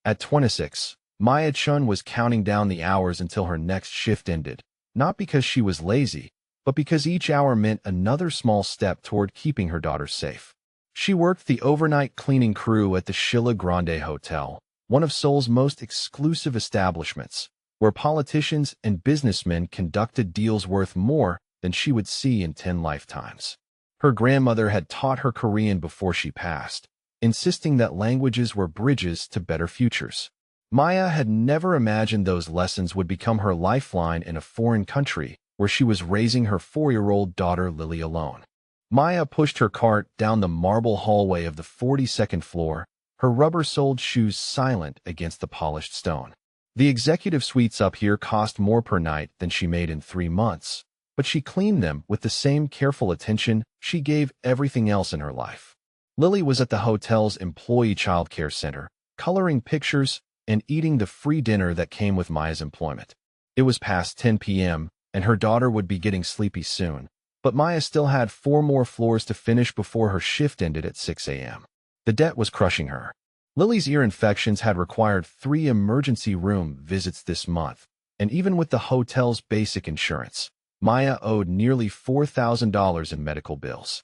At 26, Maya Chun was counting down the hours until her next shift ended, not because she was lazy, but because each hour meant another small step toward keeping her daughter safe. She worked the overnight cleaning crew at the Shilla Grande Hotel, one of Seoul's most exclusive establishments, where politicians and businessmen conducted deals worth more than she would see in 10 lifetimes. Her grandmother had taught her Korean before she passed, insisting that languages were bridges to better futures. Maya had never imagined those lessons would become her lifeline in a foreign country where she was raising her 4-year-old daughter Lily alone. Maya pushed her cart down the marble hallway of the 42nd floor, her rubber-soled shoes silent against the polished stone. The executive suites up here cost more per night than she made in 3 months, but she cleaned them with the same careful attention she gave everything else in her life. Lily was at the hotel's employee childcare center, coloring pictures and eating the free dinner that came with Maya's employment. It was past 10 p.m., and her daughter would be getting sleepy soon, but Maya still had 4 more floors to finish before her shift ended at 6 a.m. The debt was crushing her. Lily's ear infections had required 3 emergency room visits this month, and even with the hotel's basic insurance, Maya owed nearly $4,000 in medical bills.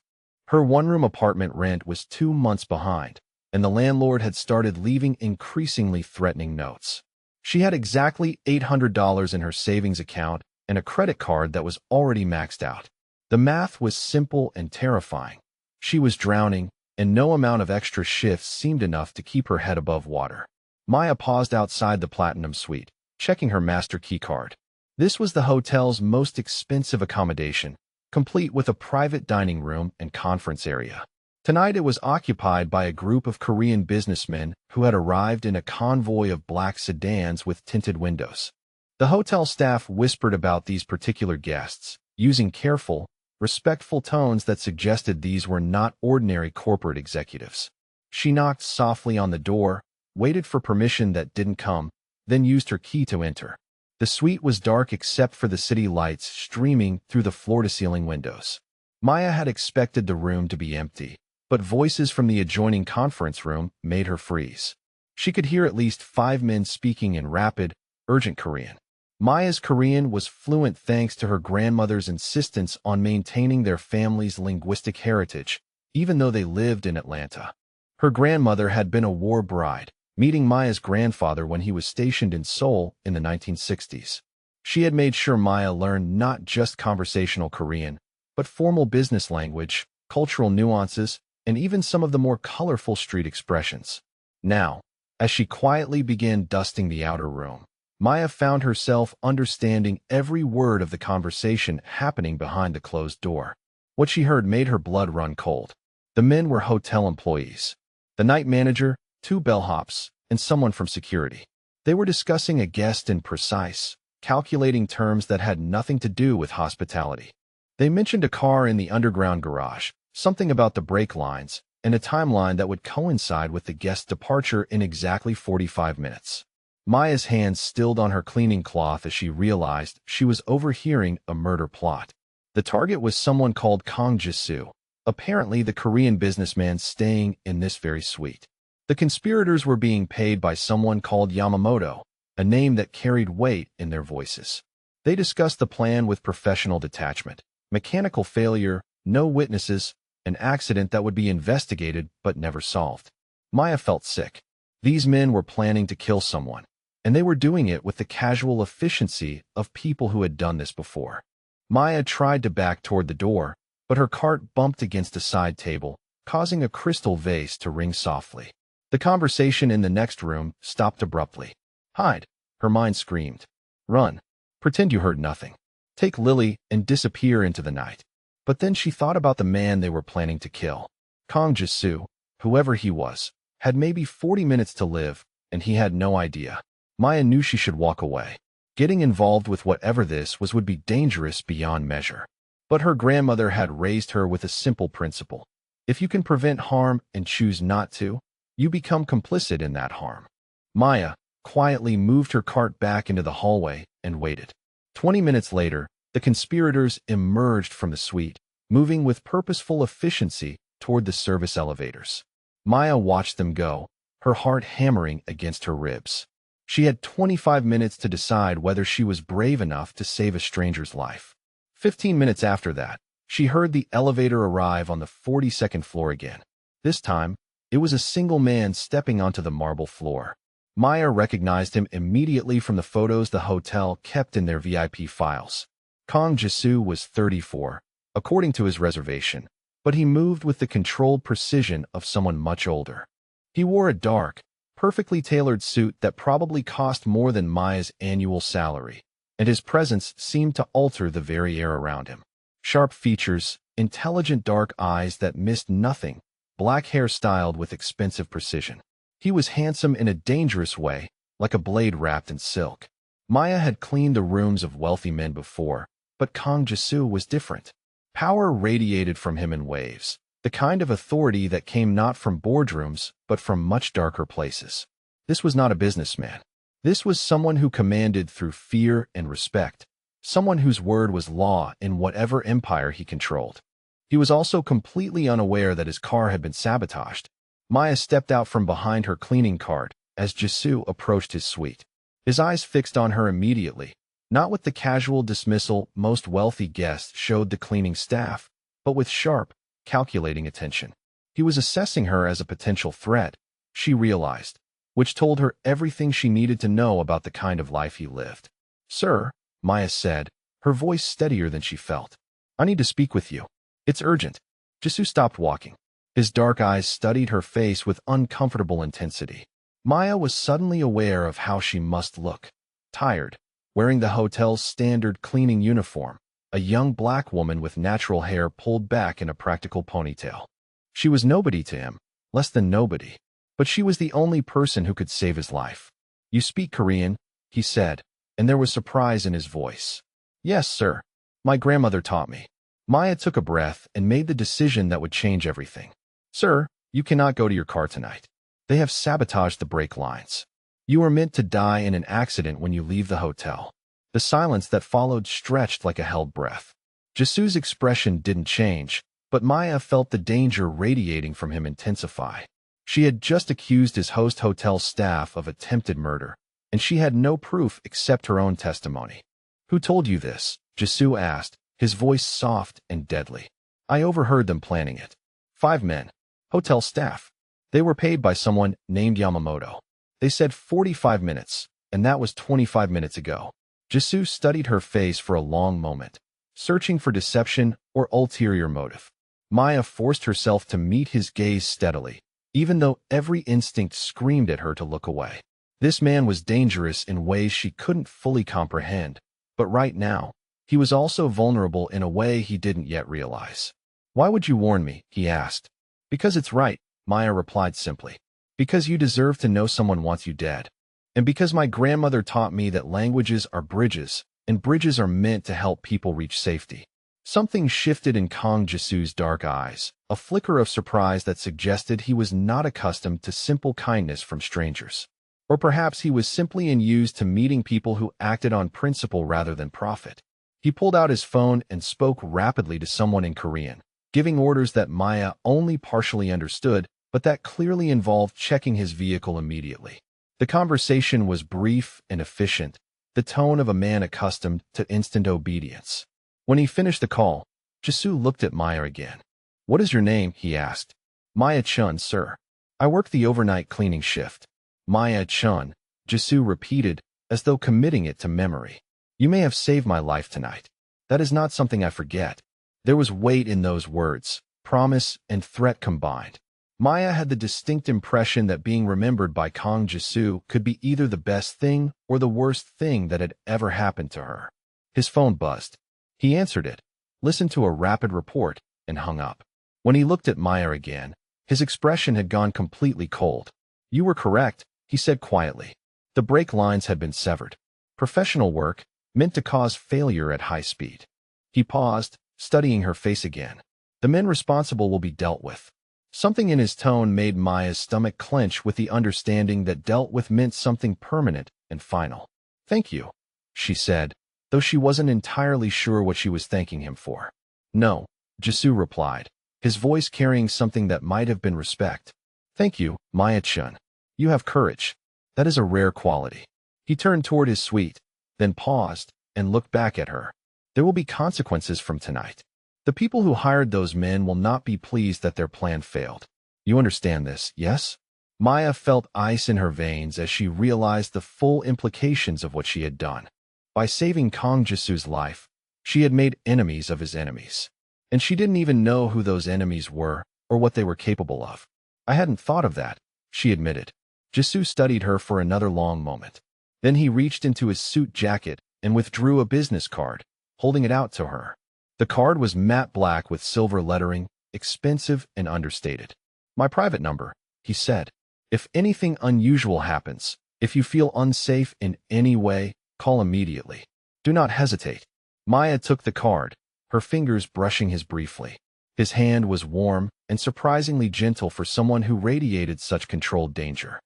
Her one-room apartment rent was 2 months behind, and the landlord had started leaving increasingly threatening notes. She had exactly $800 in her savings account and a credit card that was already maxed out. The math was simple and terrifying. She was drowning, and no amount of extra shifts seemed enough to keep her head above water. Maya paused outside the Platinum Suite, checking her master key card. This was the hotel's most expensive accommodation, complete with a private dining room and conference area. Tonight it was occupied by a group of Korean businessmen who had arrived in a convoy of black sedans with tinted windows. The hotel staff whispered about these particular guests, using careful, respectful tones that suggested these were not ordinary corporate executives. She knocked softly on the door, waited for permission that didn't come, then used her key to enter. The suite was dark except for the city lights streaming through the floor-to-ceiling windows. Maya had expected the room to be empty, but voices from the adjoining conference room made her freeze. She could hear at least 5 men speaking in rapid, urgent Korean. Maya's Korean was fluent thanks to her grandmother's insistence on maintaining their family's linguistic heritage, even though they lived in Atlanta. Her grandmother had been a war bride, meeting Maya's grandfather when he was stationed in Seoul in the 1960s. She had made sure Maya learned not just conversational Korean, but formal business language, cultural nuances, and even some of the more colorful street expressions. Now, as she quietly began dusting the outer room, Maya found herself understanding every word of the conversation happening behind the closed door. What she heard made her blood run cold. The men were hotel employees. The night manager, 2 bellhops, and someone from security. They were discussing a guest in precise, calculating terms that had nothing to do with hospitality. They mentioned a car in the underground garage, something about the brake lines, and a timeline that would coincide with the guest's departure in exactly 45 minutes. Maya's hands stilled on her cleaning cloth as she realized she was overhearing a murder plot. The target was someone called Kang Ji-soo, apparently the Korean businessman staying in this very suite. The conspirators were being paid by someone called Yamamoto, a name that carried weight in their voices. They discussed the plan with professional detachment, mechanical failure, no witnesses, an accident that would be investigated but never solved. Maya felt sick. These men were planning to kill someone, and they were doing it with the casual efficiency of people who had done this before. Maya tried to back toward the door, but her cart bumped against a side table, causing a crystal vase to ring softly. The conversation in the next room stopped abruptly. Hide, her mind screamed. Run. Pretend you heard nothing. Take Lily and disappear into the night. But then she thought about the man they were planning to kill. Kang Ji-soo, whoever he was, had maybe 40 minutes to live, and he had no idea. Maya knew she should walk away. Getting involved with whatever this was would be dangerous beyond measure. But her grandmother had raised her with a simple principle. If you can prevent harm and choose not to, you become complicit in that harm. Maya quietly moved her cart back into the hallway and waited. 20 minutes later, the conspirators emerged from the suite, moving with purposeful efficiency toward the service elevators. Maya watched them go, her heart hammering against her ribs. She had 25 minutes to decide whether she was brave enough to save a stranger's life. 15 minutes after that, she heard the elevator arrive on the 42nd floor again. This time, it was a single man stepping onto the marble floor. Maya recognized him immediately from the photos the hotel kept in their VIP files. Kang Jisoo was 34, according to his reservation, but he moved with the controlled precision of someone much older. He wore a dark, perfectly tailored suit that probably cost more than Maya's annual salary, and his presence seemed to alter the very air around him. Sharp features, intelligent dark eyes that missed nothing, black hair styled with expensive precision. He was handsome in a dangerous way, like a blade wrapped in silk. Maya had cleaned the rooms of wealthy men before, but Kang Jisoo was different. Power radiated from him in waves, the kind of authority that came not from boardrooms, but from much darker places. This was not a businessman. This was someone who commanded through fear and respect, someone whose word was law in whatever empire he controlled. He was also completely unaware that his car had been sabotaged. Maya stepped out from behind her cleaning cart as Jisoo approached his suite. His eyes fixed on her immediately, not with the casual dismissal most wealthy guests showed the cleaning staff, but with sharp, calculating attention. He was assessing her as a potential threat, she realized, which told her everything she needed to know about the kind of life he lived. "Sir," Maya said, her voice steadier than she felt. "I need to speak with you. It's urgent." Jisoo stopped walking. His dark eyes studied her face with uncomfortable intensity. Maya was suddenly aware of how she must look. Tired, wearing the hotel's standard cleaning uniform, a young black woman with natural hair pulled back in a practical ponytail. She was nobody to him, less than nobody, but she was the only person who could save his life. "You speak Korean?" he said, and there was surprise in his voice. "Yes, sir. My grandmother taught me." Maya took a breath and made the decision that would change everything. "Sir, you cannot go to your car tonight. They have sabotaged the brake lines. You are meant to die in an accident when you leave the hotel." The silence that followed stretched like a held breath. Jisoo's expression didn't change, but Maya felt the danger radiating from him intensify. She had just accused his host hotel staff of attempted murder, and she had no proof except her own testimony. "Who told you this?" Jisoo asked, his voice soft and deadly. "I overheard them planning it. 5 men. Hotel staff. They were paid by someone named Yamamoto. They said 45 minutes, and that was 25 minutes ago." Jisoo studied her face for a long moment, searching for deception or ulterior motive. Maya forced herself to meet his gaze steadily, even though every instinct screamed at her to look away. This man was dangerous in ways she couldn't fully comprehend, but right now, he was also vulnerable in a way he didn't yet realize. "Why would you warn me?" he asked. "Because it's right," Maya replied simply. "Because you deserve to know someone wants you dead. And because my grandmother taught me that languages are bridges, and bridges are meant to help people reach safety." Something shifted in Kang Jisoo's dark eyes, a flicker of surprise that suggested he was not accustomed to simple kindness from strangers. Or perhaps he was simply unused to meeting people who acted on principle rather than profit. He pulled out his phone and spoke rapidly to someone in Korean, giving orders that Maya only partially understood, but that clearly involved checking his vehicle immediately. The conversation was brief and efficient, the tone of a man accustomed to instant obedience. When he finished the call, Jisoo looked at Maya again. "What is your name?" he asked. "Maya Chun, sir. I work the overnight cleaning shift." "Maya Chun," Jisoo repeated, as though committing it to memory. "You may have saved my life tonight. That is not something I forget." There was weight in those words, promise and threat combined. Maya had the distinct impression that being remembered by Kang Jisoo could be either the best thing or the worst thing that had ever happened to her. His phone buzzed. He answered it, listened to a rapid report, and hung up. When he looked at Maya again, his expression had gone completely cold. "You were correct," he said quietly. The brake lines had been severed. Professional work, meant to cause failure at high speed. He paused, studying her face again. "The men responsible will be dealt with." Something in his tone made Maya's stomach clench with the understanding that dealt with meant something permanent and final. "Thank you," she said, though she wasn't entirely sure what she was thanking him for. "No," Jisoo replied, his voice carrying something that might have been respect. "Thank you, Maya-chun. You have courage. That is a rare quality. He turned toward his suite, then paused and looked back at her. There will be consequences from tonight. The people who hired those men will not be pleased that their plan failed. You understand this, yes? Maya felt ice in her veins as she realized the full implications of what she had done. By saving Kang Jisu's life, she had made enemies of his enemies. And she didn't even know who those enemies were or what they were capable of. I hadn't thought of that, she admitted. Jisu studied her for another long moment. Then he reached into his suit jacket and withdrew a business card, holding it out to her. The card was matte black with silver lettering, expensive and understated. My private number, he said. If anything unusual happens, if you feel unsafe in any way, call immediately. Do not hesitate. Maya took the card, her fingers brushing his briefly. His hand was warm and surprisingly gentle for someone who radiated such controlled danger.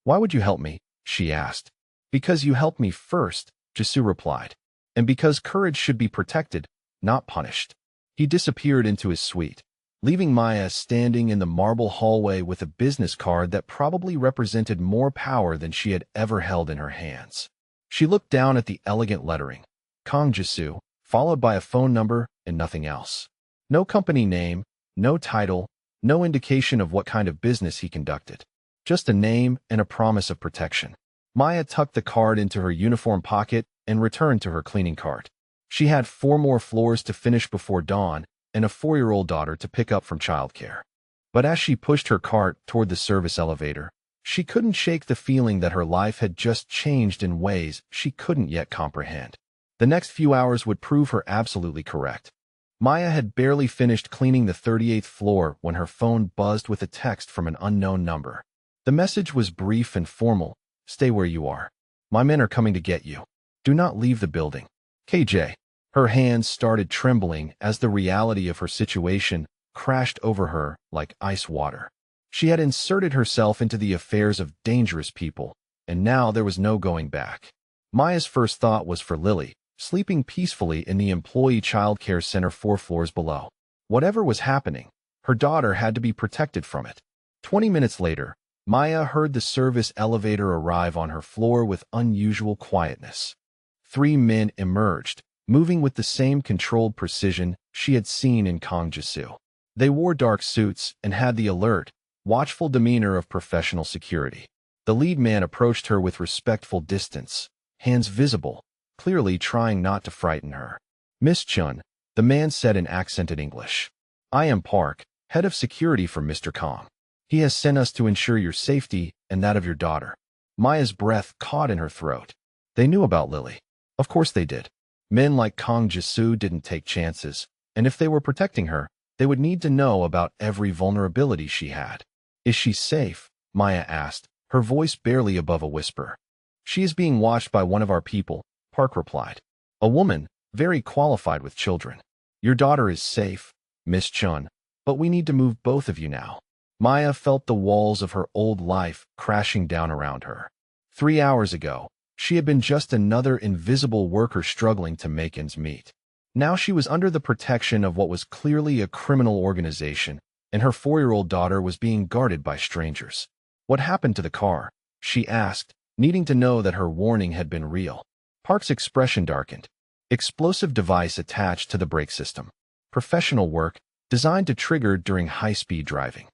Why would you help me? She asked. Because you helped me first, Jisu replied. And because courage should be protected, not punished. He disappeared into his suite, leaving Maya standing in the marble hallway with a business card that probably represented more power than she had ever held in her hands. She looked down at the elegant lettering, Kang Jisu, followed by a phone number and nothing else. No company name, no title, no indication of what kind of business he conducted. Just a name and a promise of protection. Maya tucked the card into her uniform pocket and returned to her cleaning cart. She had 4 more floors to finish before dawn and a 4-year-old daughter to pick up from childcare. But as she pushed her cart toward the service elevator, she couldn't shake the feeling that her life had just changed in ways she couldn't yet comprehend. The next few hours would prove her absolutely correct. Maya had barely finished cleaning the 38th floor when her phone buzzed with a text from an unknown number. The message was brief and formal. Stay where you are. My men are coming to get you. Do not leave the building. KJ. Her hands started trembling as the reality of her situation crashed over her like ice water. She had inserted herself into the affairs of dangerous people, and now there was no going back. Maya's first thought was for Lily, sleeping peacefully in the employee child care center 4 floors below. Whatever was happening, her daughter had to be protected from it. 20 minutes later, Maya heard the service elevator arrive on her floor with unusual quietness. 3 men emerged, moving with the same controlled precision she had seen in Kang Jisu. They wore dark suits and had the alert, watchful demeanor of professional security. The lead man approached her with respectful distance, hands visible, clearly trying not to frighten her. Miss Chun, the man said in accented English. I am Park, head of security for Mr. Kang. He has sent us to ensure your safety and that of your daughter. Maya's breath caught in her throat. They knew about Lily. Of course they did. Men like Kang Jisu didn't take chances, and if they were protecting her, they would need to know about every vulnerability she had. Is she safe? Maya asked, her voice barely above a whisper. She is being watched by one of our people, Park replied. A woman, very qualified with children. Your daughter is safe, Miss Chun, but we need to move both of you now. Maya felt the walls of her old life crashing down around her. 3 hours ago, she had been just another invisible worker struggling to make ends meet. Now she was under the protection of what was clearly a criminal organization, and her 4-year-old daughter was being guarded by strangers. What happened to the car? She asked, needing to know that her warning had been real. Park's expression darkened. Explosive device attached to the brake system. Professional work, designed to trigger during high-speed driving.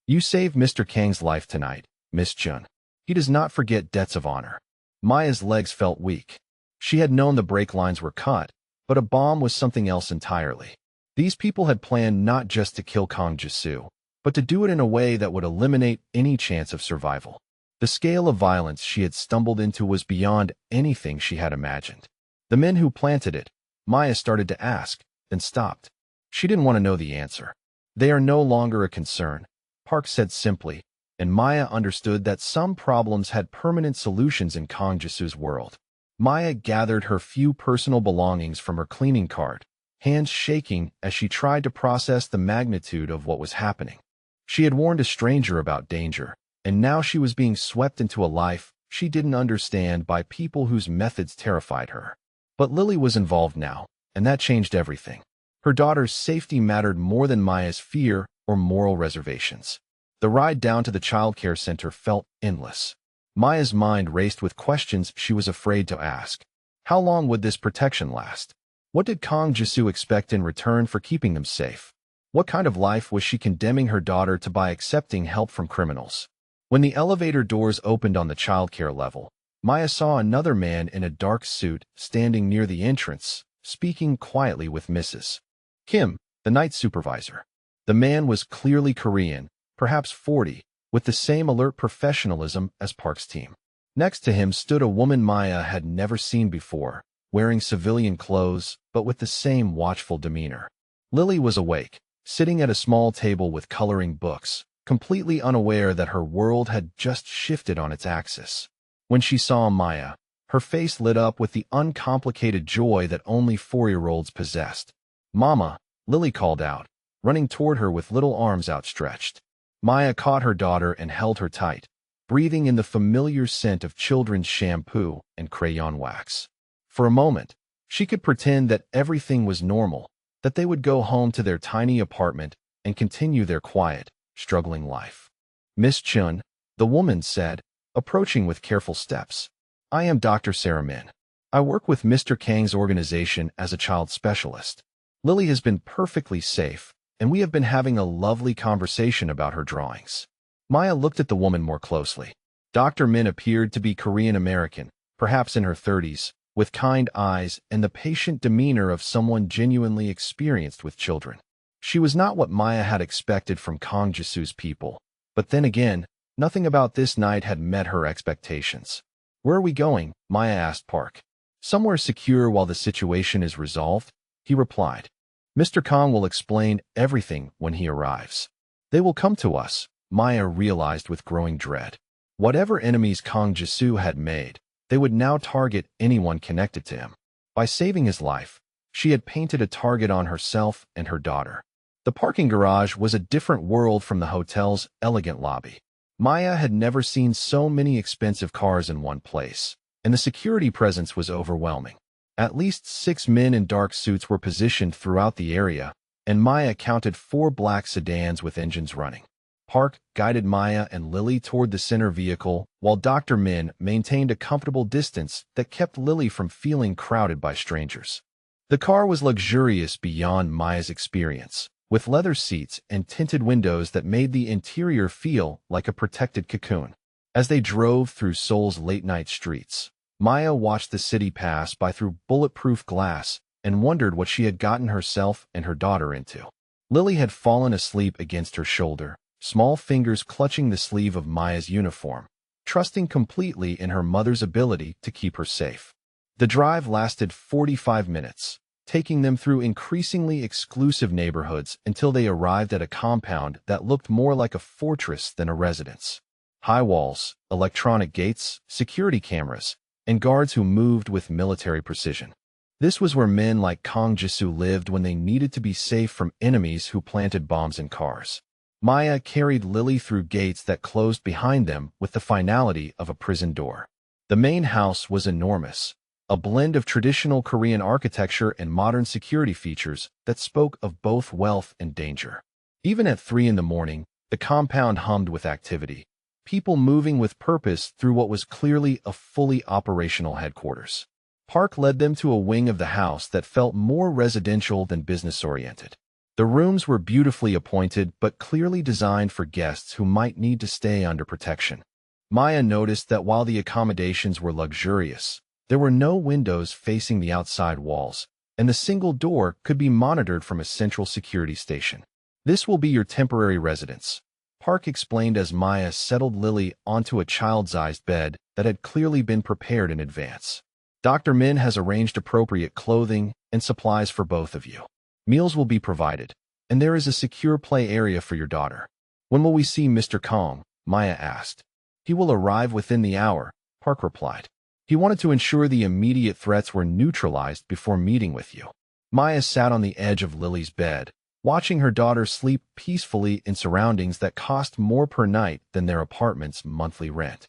You saved Mr. Kang's life tonight, Miss Chun. He does not forget debts of honor. Maya's legs felt weak. She had known the brake lines were cut, but a bomb was something else entirely. These people had planned not just to kill Kang Jisu, but to do it in a way that would eliminate any chance of survival. The scale of violence she had stumbled into was beyond anything she had imagined. The men who planted it, Maya started to ask, then stopped. She didn't want to know the answer. They are no longer a concern, Park said simply, and Maya understood that some problems had permanent solutions in Kang Jisu's world. Maya gathered her few personal belongings from her cleaning cart, hands shaking as she tried to process the magnitude of what was happening. She had warned a stranger about danger, and now she was being swept into a life she didn't understand by people whose methods terrified her. But Lily was involved now, and that changed everything. Her daughter's safety mattered more than Maya's fear or moral reservations. The ride down to the childcare center felt endless. Maya's mind raced with questions she was afraid to ask. How long would this protection last? What did Kang Jisoo expect in return for keeping them safe? What kind of life was she condemning her daughter to by accepting help from criminals? When the elevator doors opened on the childcare level, Maya saw another man in a dark suit standing near the entrance, speaking quietly with Mrs. Kim, the night supervisor. The man was clearly Korean, perhaps 40, with the same alert professionalism as Park's team. Next to him stood a woman Maya had never seen before, wearing civilian clothes but with the same watchful demeanor. Lily was awake, sitting at a small table with coloring books, completely unaware that her world had just shifted on its axis. When she saw Maya, her face lit up with the uncomplicated joy that only 4-year-olds possessed. "Mama," Lily called out, running toward her with little arms outstretched. Maya caught her daughter and held her tight, breathing in the familiar scent of children's shampoo and crayon wax. For a moment, she could pretend that everything was normal, that they would go home to their tiny apartment and continue their quiet, struggling life. "Miss Chun," the woman said, approaching with careful steps. "I am Dr. Sarah Min. I work with Mr. Kang's organization as a child specialist. Lily has been perfectly safe, and we have been having a lovely conversation about her drawings." Maya looked at the woman more closely. Dr. Min appeared to be Korean-American, perhaps in her 30s, with kind eyes and the patient demeanor of someone genuinely experienced with children. She was not what Maya had expected from Kang Jisoo's people, but then again, nothing about this night had met her expectations. "Where are we going?" Maya asked Park. "Somewhere secure while the situation is resolved," he replied. "Mr. Kang will explain everything when he arrives." "They will come to us," Maya realized with growing dread. Whatever enemies Kang Jisoo had made, they would now target anyone connected to him. By saving his life, she had painted a target on herself and her daughter. The parking garage was a different world from the hotel's elegant lobby. Maya had never seen so many expensive cars in one place, and the security presence was overwhelming. At least 6 men in dark suits were positioned throughout the area, and Maya counted 4 black sedans with engines running. Park guided Maya and Lily toward the center vehicle, while Dr. Min maintained a comfortable distance that kept Lily from feeling crowded by strangers. The car was luxurious beyond Maya's experience, with leather seats and tinted windows that made the interior feel like a protected cocoon. As they drove through Seoul's late-night streets, Maya watched the city pass by through bulletproof glass and wondered what she had gotten herself and her daughter into. Lily had fallen asleep against her shoulder, small fingers clutching the sleeve of Maya's uniform, trusting completely in her mother's ability to keep her safe. The drive lasted 45 minutes, taking them through increasingly exclusive neighborhoods until they arrived at a compound that looked more like a fortress than a residence. High walls, electronic gates, security cameras, and guards who moved with military precision. This was where men like Kang Jisoo lived when they needed to be safe from enemies who planted bombs in cars. Maya carried Lily through gates that closed behind them with the finality of a prison door. The main house was enormous, a blend of traditional Korean architecture and modern security features that spoke of both wealth and danger. Even at 3 in the morning, the compound hummed with activity, people moving with purpose through what was clearly a fully operational headquarters. Park led them to a wing of the house that felt more residential than business-oriented. The rooms were beautifully appointed but clearly designed for guests who might need to stay under protection. Maya noticed that while the accommodations were luxurious, there were no windows facing the outside walls, and the single door could be monitored from a central security station. "This will be your temporary residence," Park explained as Maya settled Lily onto a child-sized bed that had clearly been prepared in advance. "Dr. Min has arranged appropriate clothing and supplies for both of you. Meals will be provided, and there is a secure play area for your daughter." "When will we see Mr. Kang?" Maya asked. "He will arrive within the hour," Park replied. "He wanted to ensure the immediate threats were neutralized before meeting with you." Maya sat on the edge of Lily's bed, watching her daughter sleep peacefully in surroundings that cost more per night than their apartment's monthly rent.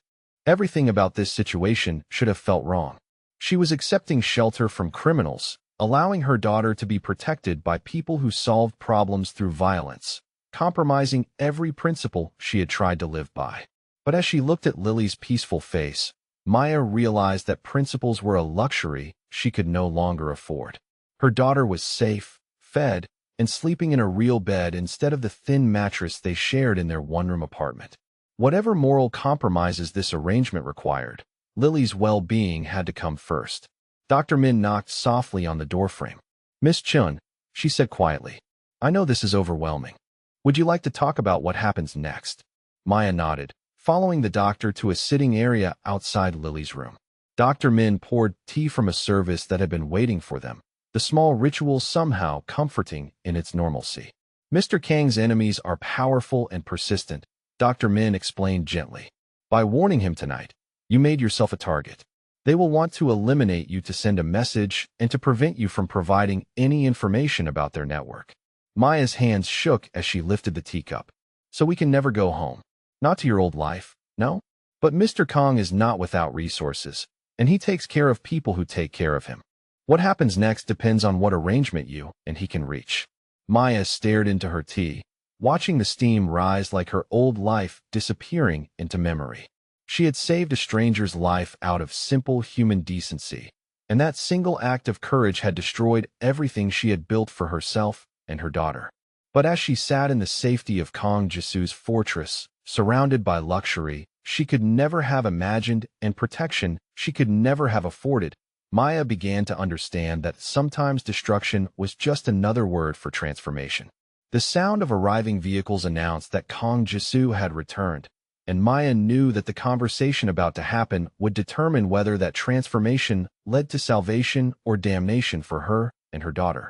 Everything about this situation should have felt wrong. She was accepting shelter from criminals, allowing her daughter to be protected by people who solved problems through violence, compromising every principle she had tried to live by. But as she looked at Lily's peaceful face, Maya realized that principles were a luxury she could no longer afford. Her daughter was safe, fed, and sleeping in a real bed instead of the thin mattress they shared in their one-room apartment. Whatever moral compromises this arrangement required, Lily's well-being had to come first. Dr. Min knocked softly on the doorframe. "Miss Chun," she said quietly, "I know this is overwhelming. Would you like to talk about what happens next?" Maya nodded, following the doctor to a sitting area outside Lily's room. Dr. Min poured tea from a service that had been waiting for them, the small ritual somehow comforting in its normalcy. "Mr. Kang's enemies are powerful and persistent," Dr. Min explained gently. "By warning him tonight, you made yourself a target. They will want to eliminate you to send a message and to prevent you from providing any information about their network." Maya's hands shook as she lifted the teacup. "So we can never go home. Not to your old life, no? But Mr. Kong is not without resources, and he takes care of people who take care of him. What happens next depends on what arrangement you and he can reach." Maya stared into her tea, watching the steam rise like her old life disappearing into memory. She had saved a stranger's life out of simple human decency, and that single act of courage had destroyed everything she had built for herself and her daughter. But as she sat in the safety of Kong Jisu's fortress, surrounded by luxury she could never have imagined and protection she could never have afforded, Maya began to understand that sometimes destruction was just another word for transformation. The sound of arriving vehicles announced that Kong Jisu had returned, and Maya knew that the conversation about to happen would determine whether that transformation led to salvation or damnation for her and her daughter.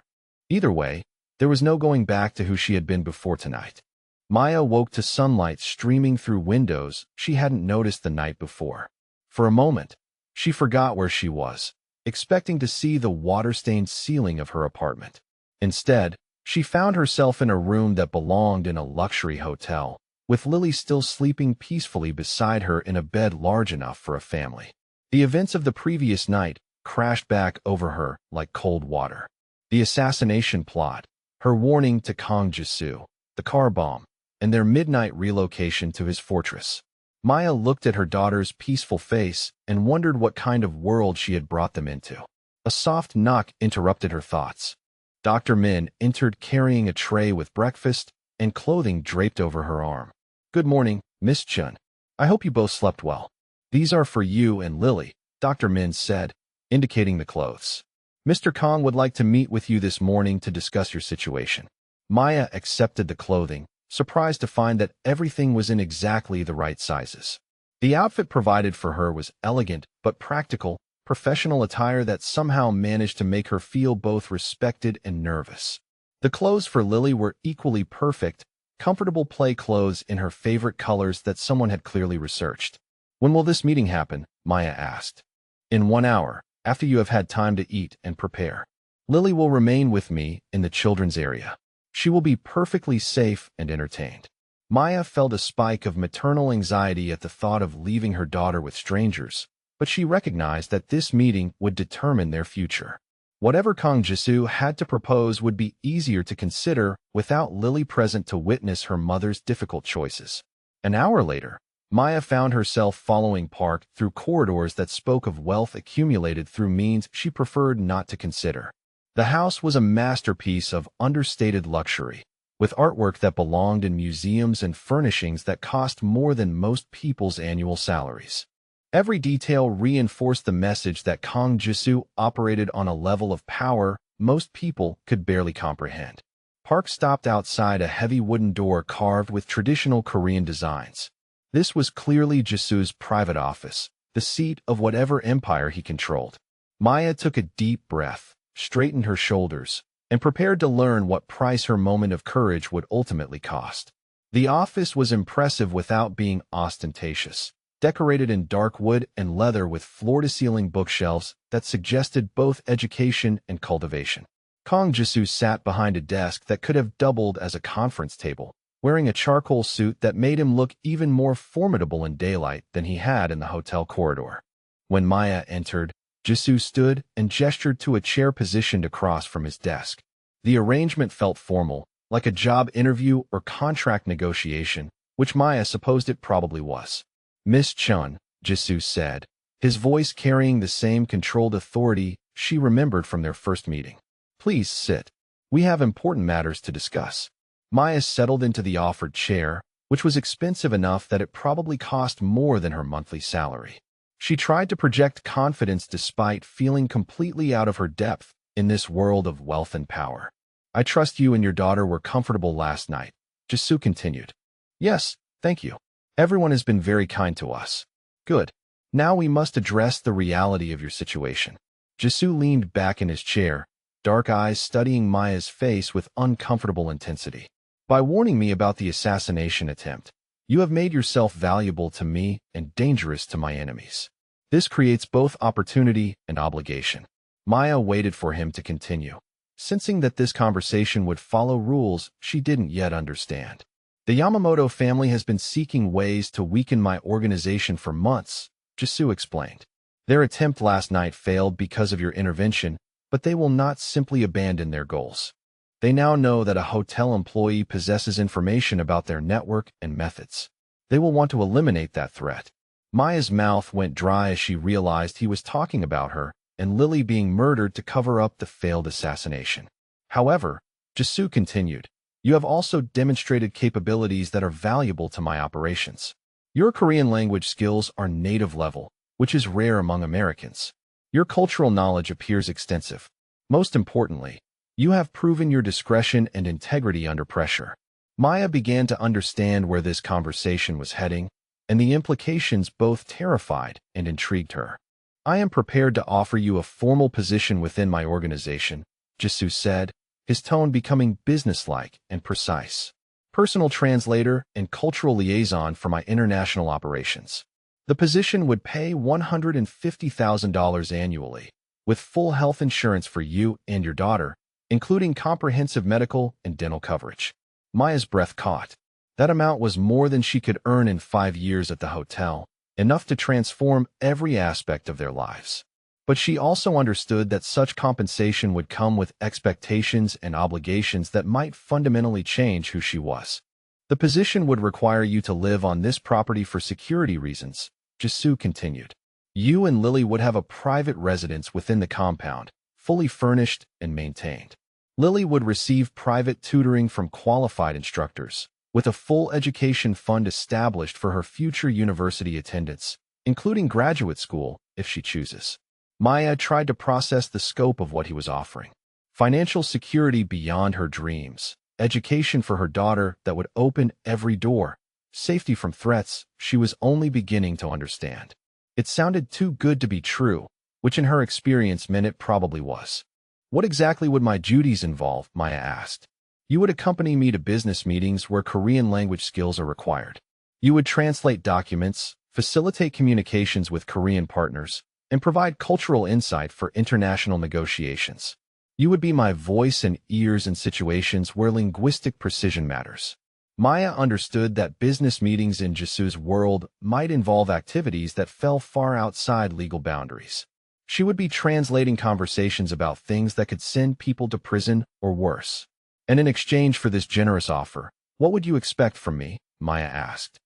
Either way, there was no going back to who she had been before tonight. Maya woke to sunlight streaming through windows she hadn't noticed the night before. For a moment, she forgot where she was, expecting to see the water-stained ceiling of her apartment. Instead, she found herself in a room that belonged in a luxury hotel, with Lily still sleeping peacefully beside her in a bed large enough for a family. The events of the previous night crashed back over her like cold water. The assassination plot, her warning to Kong Jisu, the car bomb, and their midnight relocation to his fortress. Maya looked at her daughter's peaceful face and wondered what kind of world she had brought them into. A soft knock interrupted her thoughts. Dr. Min entered carrying a tray with breakfast and clothing draped over her arm. "Good morning, Miss Chun. I hope you both slept well. These are for you and Lily," Dr. Min said, indicating the clothes. "Mr. Kong would like to meet with you this morning to discuss your situation." Maya accepted the clothing, surprised to find that everything was in exactly the right sizes. The outfit provided for her was elegant but practical, professional attire that somehow managed to make her feel both respected and nervous. The clothes for Lily were equally perfect, comfortable play clothes in her favorite colors that someone had clearly researched. "When will this meeting happen?" Maya asked. "In 1 hour, after you have had time to eat and prepare. Lily will remain with me in the children's area. She will be perfectly safe and entertained." Maya felt a spike of maternal anxiety at the thought of leaving her daughter with strangers, but she recognized that this meeting would determine their future. Whatever Kong Jisu had to propose would be easier to consider without Lily present to witness her mother's difficult choices. An hour later, Maya found herself following Park through corridors that spoke of wealth accumulated through means she preferred not to consider. The house was a masterpiece of understated luxury, with artwork that belonged in museums and furnishings that cost more than most people's annual salaries. Every detail reinforced the message that Kong Jisu operated on a level of power most people could barely comprehend. Park stopped outside a heavy wooden door carved with traditional Korean designs. This was clearly Jisu's private office, the seat of whatever empire he controlled. Maya took a deep breath, straightened her shoulders, and prepared to learn what price her moment of courage would ultimately cost. The office was impressive without being ostentatious, decorated in dark wood and leather with floor-to-ceiling bookshelves that suggested both education and cultivation. Kong Jisu sat behind a desk that could have doubled as a conference table, wearing a charcoal suit that made him look even more formidable in daylight than he had in the hotel corridor. When Maya entered, Jisu stood and gestured to a chair positioned across from his desk. The arrangement felt formal, like a job interview or contract negotiation, which Maya supposed it probably was. Miss Chun, Jisoo said, his voice carrying the same controlled authority she remembered from their first meeting. Please sit. We have important matters to discuss. Maya settled into the offered chair, which was expensive enough that it probably cost more than her monthly salary. She tried to project confidence despite feeling completely out of her depth in this world of wealth and power. I trust you and your daughter were comfortable last night, Jisoo continued. Yes, thank you. Everyone has been very kind to us. Good. Now we must address the reality of your situation. Jisoo leaned back in his chair, dark eyes studying Maya's face with uncomfortable intensity. By warning me about the assassination attempt, you have made yourself valuable to me and dangerous to my enemies. This creates both opportunity and obligation. Maya waited for him to continue, sensing that this conversation would follow rules she didn't yet understand. The Yamamoto family has been seeking ways to weaken my organization for months, Jisoo explained. Their attempt last night failed because of your intervention, but they will not simply abandon their goals. They now know that a hotel employee possesses information about their network and methods. They will want to eliminate that threat. Maya's mouth went dry as she realized he was talking about her and Lily being murdered to cover up the failed assassination. However, Jisoo continued, you have also demonstrated capabilities that are valuable to my operations. Your Korean language skills are native level, which is rare among Americans. Your cultural knowledge appears extensive. Most importantly, you have proven your discretion and integrity under pressure. Maya began to understand where this conversation was heading, and the implications both terrified and intrigued her. I am prepared to offer you a formal position within my organization, Jisoo said, his tone becoming businesslike and precise. Personal translator and cultural liaison for my international operations. The position would pay $150,000 annually, with full health insurance for you and your daughter, including comprehensive medical and dental coverage. Maya's breath caught. That amount was more than she could earn in 5 years at the hotel, enough to transform every aspect of their lives. But she also understood that such compensation would come with expectations and obligations that might fundamentally change who she was. The position would require you to live on this property for security reasons, Jisoo continued. You and Lily would have a private residence within the compound, fully furnished and maintained. Lily would receive private tutoring from qualified instructors, with a full education fund established for her future university attendance, including graduate school, if she chooses. Maya tried to process the scope of what he was offering. Financial security beyond her dreams, education for her daughter that would open every door, safety from threats she was only beginning to understand. It sounded too good to be true, which in her experience meant it probably was. What exactly would my duties involve? Maya asked. You would accompany me to business meetings where Korean language skills are required. You would translate documents, facilitate communications with Korean partners, and provide cultural insight for international negotiations. You would be my voice and ears in situations where linguistic precision matters. Maya understood that business meetings in Jisoo's world might involve activities that fell far outside legal boundaries. She would be translating conversations about things that could send people to prison or worse. And in exchange for this generous offer, what would you expect from me? Maya asked.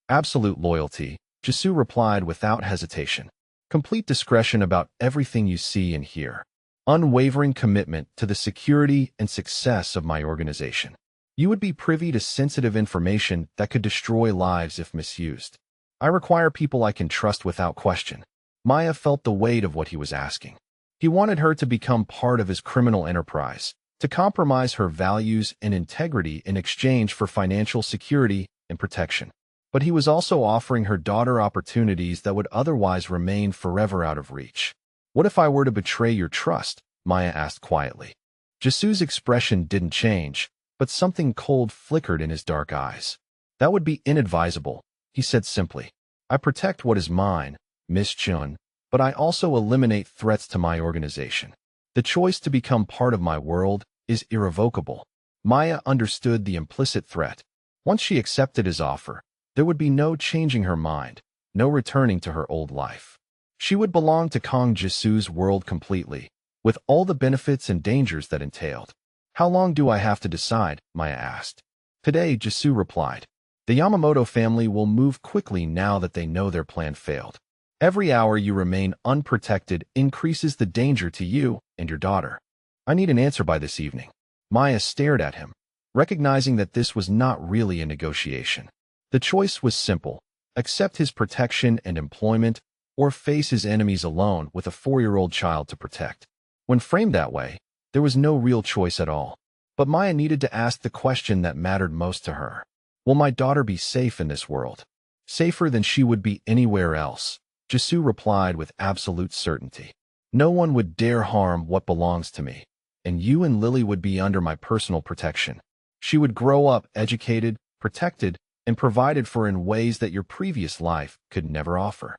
Absolute loyalty, Jisoo replied without hesitation. Complete discretion about everything you see and hear. Unwavering commitment to the security and success of my organization. You would be privy to sensitive information that could destroy lives if misused. I require people I can trust without question. Maya felt the weight of what he was asking. He wanted her to become part of his criminal enterprise, to compromise her values and integrity in exchange for financial security and protection. But he was also offering her daughter opportunities that would otherwise remain forever out of reach. What if I were to betray your trust? Maya asked quietly. Jisoo's expression didn't change, but something cold flickered in his dark eyes. That would be inadvisable, he said simply. I protect what is mine, Miss Chun, but I also eliminate threats to my organization. The choice to become part of my world is irrevocable. Maya understood the implicit threat. Once she accepted his offer, there would be no changing her mind, no returning to her old life. She would belong to Kang Jisoo's world completely, with all the benefits and dangers that entailed. How long do I have to decide? Maya asked. Today, Jisoo replied. The Yamamoto family will move quickly now that they know their plan failed. Every hour you remain unprotected increases the danger to you and your daughter. I need an answer by this evening. Maya stared at him, recognizing that this was not really a negotiation. The choice was simple: accept his protection and employment, or face his enemies alone with a 4-year-old child to protect. When framed that way, there was no real choice at all. But Maya needed to ask the question that mattered most to her. Will my daughter be safe in this world? Safer than she would be anywhere else, Jisoo replied with absolute certainty. No one would dare harm what belongs to me, and you and Lily would be under my personal protection. She would grow up educated, protected, and provided for in ways that your previous life could never offer.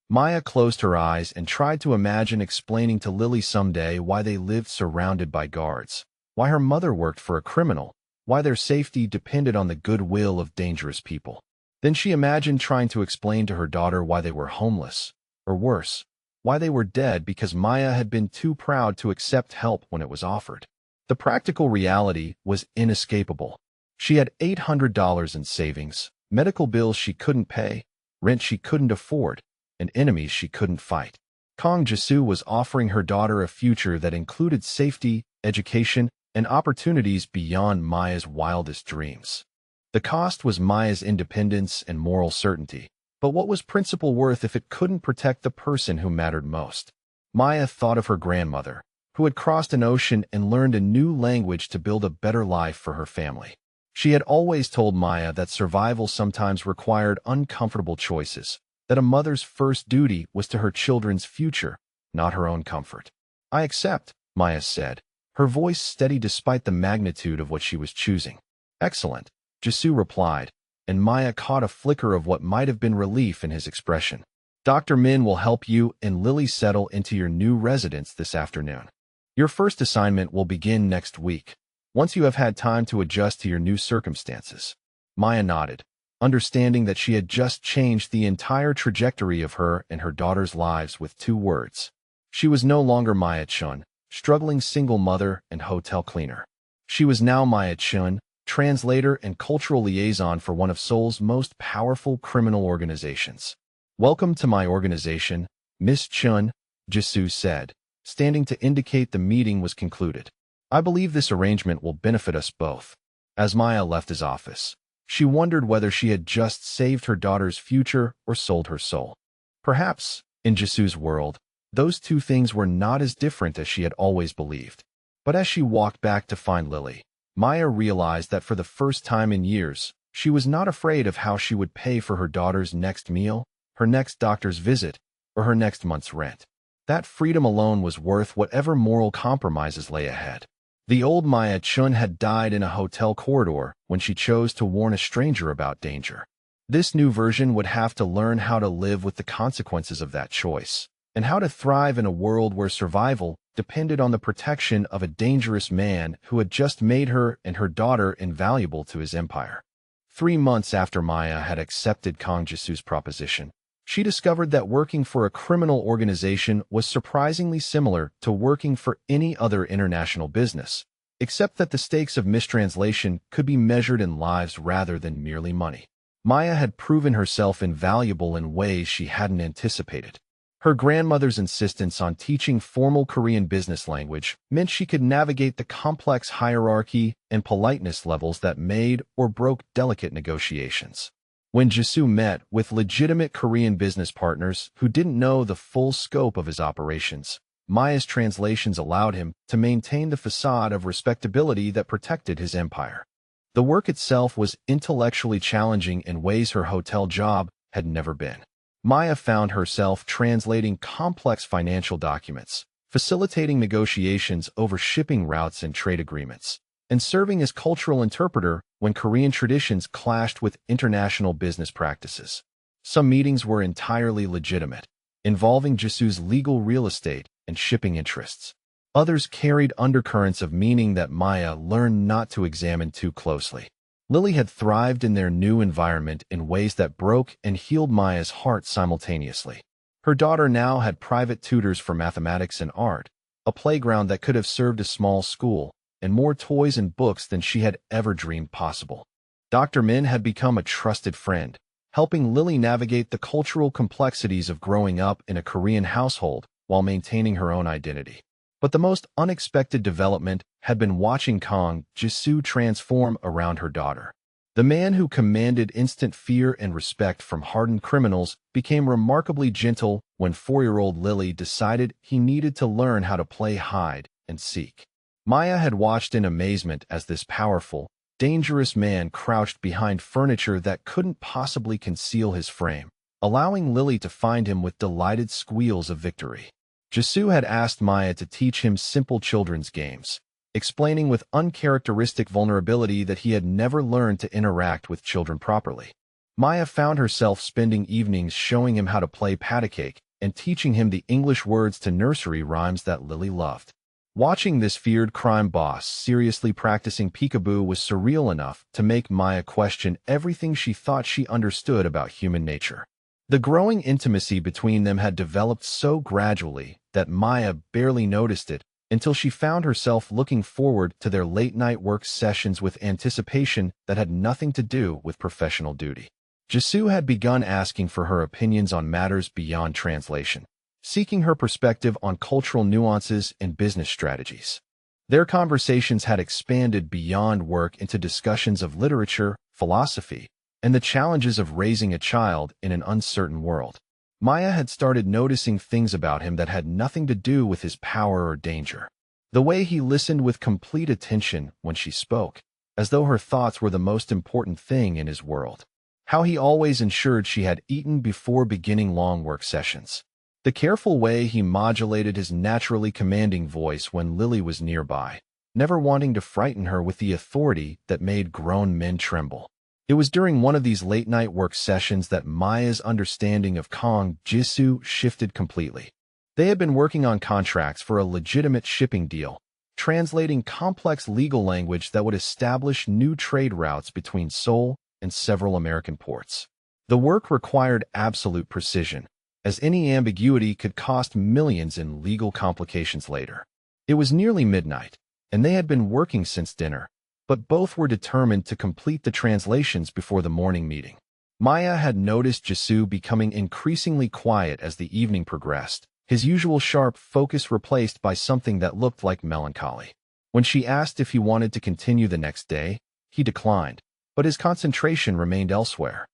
Maya closed her eyes and tried to imagine explaining to Lily someday why they lived surrounded by guards, why her mother worked for a criminal, why their safety depended on the goodwill of dangerous people. Then she imagined trying to explain to her daughter why they were homeless, or worse, why they were dead because Maya had been too proud to accept help when it was offered. The practical reality was inescapable. She had $800 in savings, medical bills she couldn't pay, rent she couldn't afford, and enemies she couldn't fight. Kang Jisoo was offering her daughter a future that included safety, education, and opportunities beyond Maya's wildest dreams. The cost was Maya's independence and moral certainty, but what was principle worth if it couldn't protect the person who mattered most? Maya thought of her grandmother, who had crossed an ocean and learned a new language to build a better life for her family. She had always told Maya that survival sometimes required uncomfortable choices, that a mother's first duty was to her children's future, not her own comfort. I accept, Maya said, her voice steady despite the magnitude of what she was choosing. Excellent, Jisoo replied, and Maya caught a flicker of what might have been relief in his expression. Dr. Min will help you and Lily settle into your new residence this afternoon. Your first assignment will begin next week, once you have had time to adjust to your new circumstances. Maya nodded, understanding that she had just changed the entire trajectory of her and her daughter's lives with 2 words. She was no longer Maya Chun, struggling single mother and hotel cleaner. She was now Maya Chun, translator and cultural liaison for one of Seoul's most powerful criminal organizations. Welcome to my organization, Miss Chun, Jisoo said, standing to indicate the meeting was concluded. I believe this arrangement will benefit us both. As Maya left his office, she wondered whether she had just saved her daughter's future or sold her soul. Perhaps, in Jisoo's world, those 2 things were not as different as she had always believed. But as she walked back to find Lily, Maya realized that for the first time in years, she was not afraid of how she would pay for her daughter's next meal, her next doctor's visit, or her next month's rent. That freedom alone was worth whatever moral compromises lay ahead. The old Maya Chun had died in a hotel corridor when she chose to warn a stranger about danger. This new version would have to learn how to live with the consequences of that choice, and how to thrive in a world where survival depended on the protection of a dangerous man who had just made her and her daughter invaluable to his empire. 3 months after Maya had accepted Kang Jisoo's proposition, she discovered that working for a criminal organization was surprisingly similar to working for any other international business, except that the stakes of mistranslation could be measured in lives rather than merely money. Maya had proven herself invaluable in ways she hadn't anticipated. Her grandmother's insistence on teaching formal Korean business language meant she could navigate the complex hierarchy and politeness levels that made or broke delicate negotiations. When Jisoo met with legitimate Korean business partners who didn't know the full scope of his operations, Maya's translations allowed him to maintain the facade of respectability that protected his empire. The work itself was intellectually challenging in ways her hotel job had never been. Maya found herself translating complex financial documents, facilitating negotiations over shipping routes and trade agreements, and serving as cultural interpreter when Korean traditions clashed with international business practices. Some meetings were entirely legitimate, involving Jisoo's legal real estate and shipping interests. Others carried undercurrents of meaning that Maya learned not to examine too closely. Lily had thrived in their new environment in ways that broke and healed Maya's heart simultaneously. Her daughter now had private tutors for mathematics and art, a playground that could have served a small school, and more toys and books than she had ever dreamed possible. Dr. Min had become a trusted friend, helping Lily navigate the cultural complexities of growing up in a Korean household while maintaining her own identity. But the most unexpected development had been watching Kang Jisoo transform around her daughter. The man who commanded instant fear and respect from hardened criminals became remarkably gentle when 4-year-old Lily decided he needed to learn how to play hide and seek. Maya had watched in amazement as this powerful, dangerous man crouched behind furniture that couldn't possibly conceal his frame, allowing Lily to find him with delighted squeals of victory. Jisoo had asked Maya to teach him simple children's games, explaining with uncharacteristic vulnerability that he had never learned to interact with children properly. Maya found herself spending evenings showing him how to play patty cake and teaching him the English words to nursery rhymes that Lily loved. Watching this feared crime boss seriously practicing peekaboo was surreal enough to make Maya question everything she thought she understood about human nature. The growing intimacy between them had developed so gradually that Maya barely noticed it until she found herself looking forward to their late-night work sessions with anticipation that had nothing to do with professional duty. Jisoo had begun asking for her opinions on matters beyond translation, seeking her perspective on cultural nuances and business strategies. Their conversations had expanded beyond work into discussions of literature, philosophy, and the challenges of raising a child in an uncertain world. Maya had started noticing things about him that had nothing to do with his power or danger. The way he listened with complete attention when she spoke, as though her thoughts were the most important thing in his world. How he always ensured she had eaten before beginning long work sessions. The careful way he modulated his naturally commanding voice when Lily was nearby, never wanting to frighten her with the authority that made grown men tremble. It was during one of these late-night work sessions that Maya's understanding of Kang Jisoo shifted completely. They had been working on contracts for a legitimate shipping deal, translating complex legal language that would establish new trade routes between Seoul and several American ports. The work required absolute precision, as any ambiguity could cost millions in legal complications later. It was nearly midnight, and they had been working since dinner, but both were determined to complete the translations before the morning meeting. Maya had noticed Jisoo becoming increasingly quiet as the evening progressed, his usual sharp focus replaced by something that looked like melancholy. When she asked if he wanted to continue the next day, he declined, but his concentration remained elsewhere.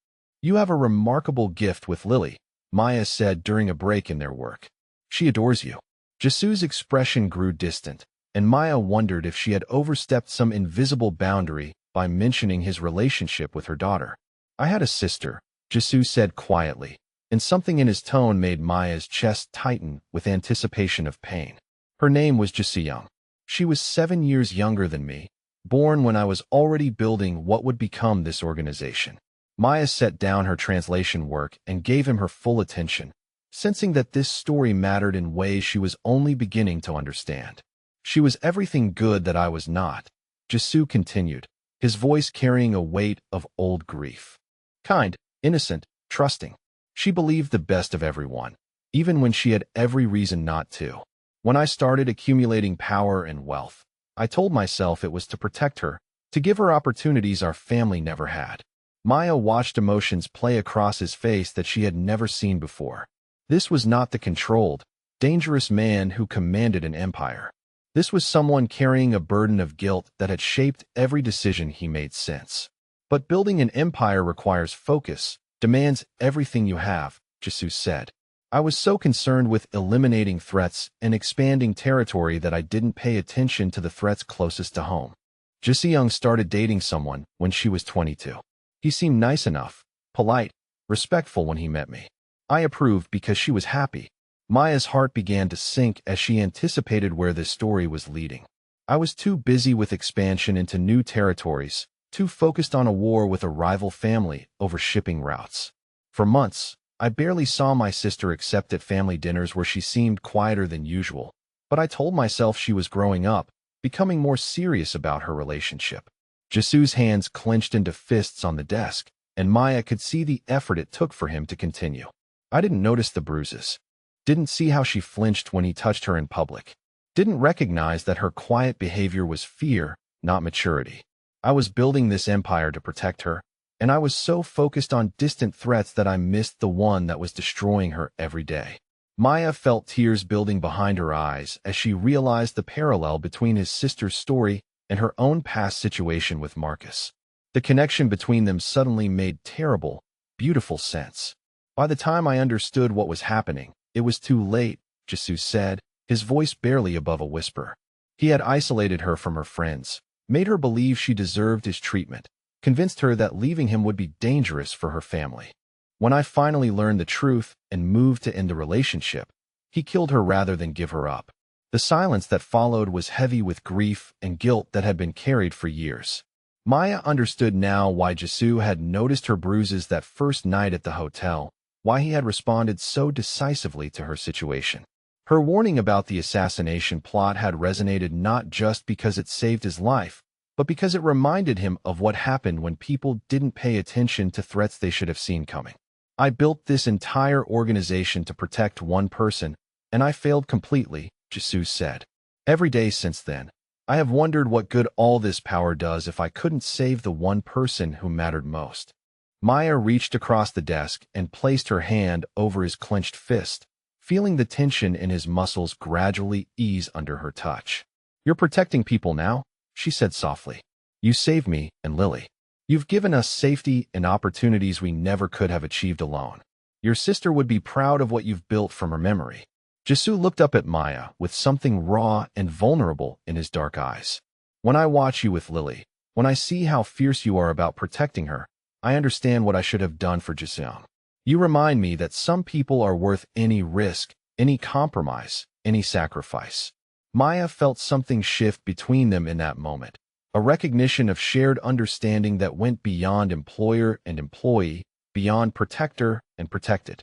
"You have a remarkable gift with Lily," Maya said during a break in their work. "She adores you." Jisoo's expression grew distant, and Maya wondered if she had overstepped some invisible boundary by mentioning his relationship with her daughter. "I had a sister," Jisoo said quietly, and something in his tone made Maya's chest tighten with anticipation of pain. "Her name was Jisoo. She was 7 years younger than me, born when I was already building what would become this organization." Maya set down her translation work and gave him her full attention, sensing that this story mattered in ways she was only beginning to understand. "She was everything good that I was not," Jisoo continued, his voice carrying a weight of old grief. "Kind, innocent, trusting. She believed the best of everyone, even when she had every reason not to. When I started accumulating power and wealth, I told myself it was to protect her, to give her opportunities our family never had." Maya watched emotions play across his face that she had never seen before. This was not the controlled, dangerous man who commanded an empire. This was someone carrying a burden of guilt that had shaped every decision he made since. "But building an empire requires focus, demands everything you have," Jisoo said. "I was so concerned with eliminating threats and expanding territory that I didn't pay attention to the threats closest to home." Jisoo started dating someone when she was 22. He seemed nice enough, polite, respectful when he met me. I approved because she was happy. Maya's heart began to sink as she anticipated where this story was leading. "I was too busy with expansion into new territories, too focused on a war with a rival family over shipping routes. For months, I barely saw my sister except at family dinners where she seemed quieter than usual, but I told myself she was growing up, becoming more serious about her relationship." Jisoo's hands clenched into fists on the desk, and Maya could see the effort it took for him to continue. "I didn't notice the bruises. Didn't see how she flinched when he touched her in public. didn't recognize that her quiet behavior was fear, not maturity. I was building this empire to protect her, and I was so focused on distant threats that I missed the one that was destroying her every day. Maya felt tears building behind her eyes as she realized the parallel between his sister's story and her own past situation with Marcus. The connection between them suddenly made terrible, beautiful sense. By the time I understood what was happening, it was too late, Jesus said, his voice barely above a whisper. He had isolated her from her friends, made her believe she deserved his treatment, convinced her that leaving him would be dangerous for her family. When I finally learned the truth and moved to end the relationship, he killed her rather than give her up. The silence that followed was heavy with grief and guilt that had been carried for years. Maya understood now why Jesus had noticed her bruises that first night at the hotel, why he had responded so decisively to her situation. Her warning about the assassination plot had resonated not just because it saved his life, but because it reminded him of what happened when people didn't pay attention to threats they should have seen coming. I built this entire organization to protect one person, and I failed completely, Jesus said. Every day since then, I have wondered what good all this power does if I couldn't save the one person who mattered most. Maya reached across the desk and placed her hand over his clenched fist, feeling the tension in his muscles gradually ease under her touch. You're protecting people now, she said softly. You saved me and Lily. You've given us safety and opportunities we never could have achieved alone. Your sister would be proud of what you've built from her memory. Jesus looked up at Maya with something raw and vulnerable in his dark eyes. When I watch you with Lily, when I see how fierce you are about protecting her, I understand what I should have done for Giselle. You remind me that some people are worth any risk, any compromise, any sacrifice. Maya felt something shift between them in that moment, a recognition of shared understanding that went beyond employer and employee, beyond protector and protected.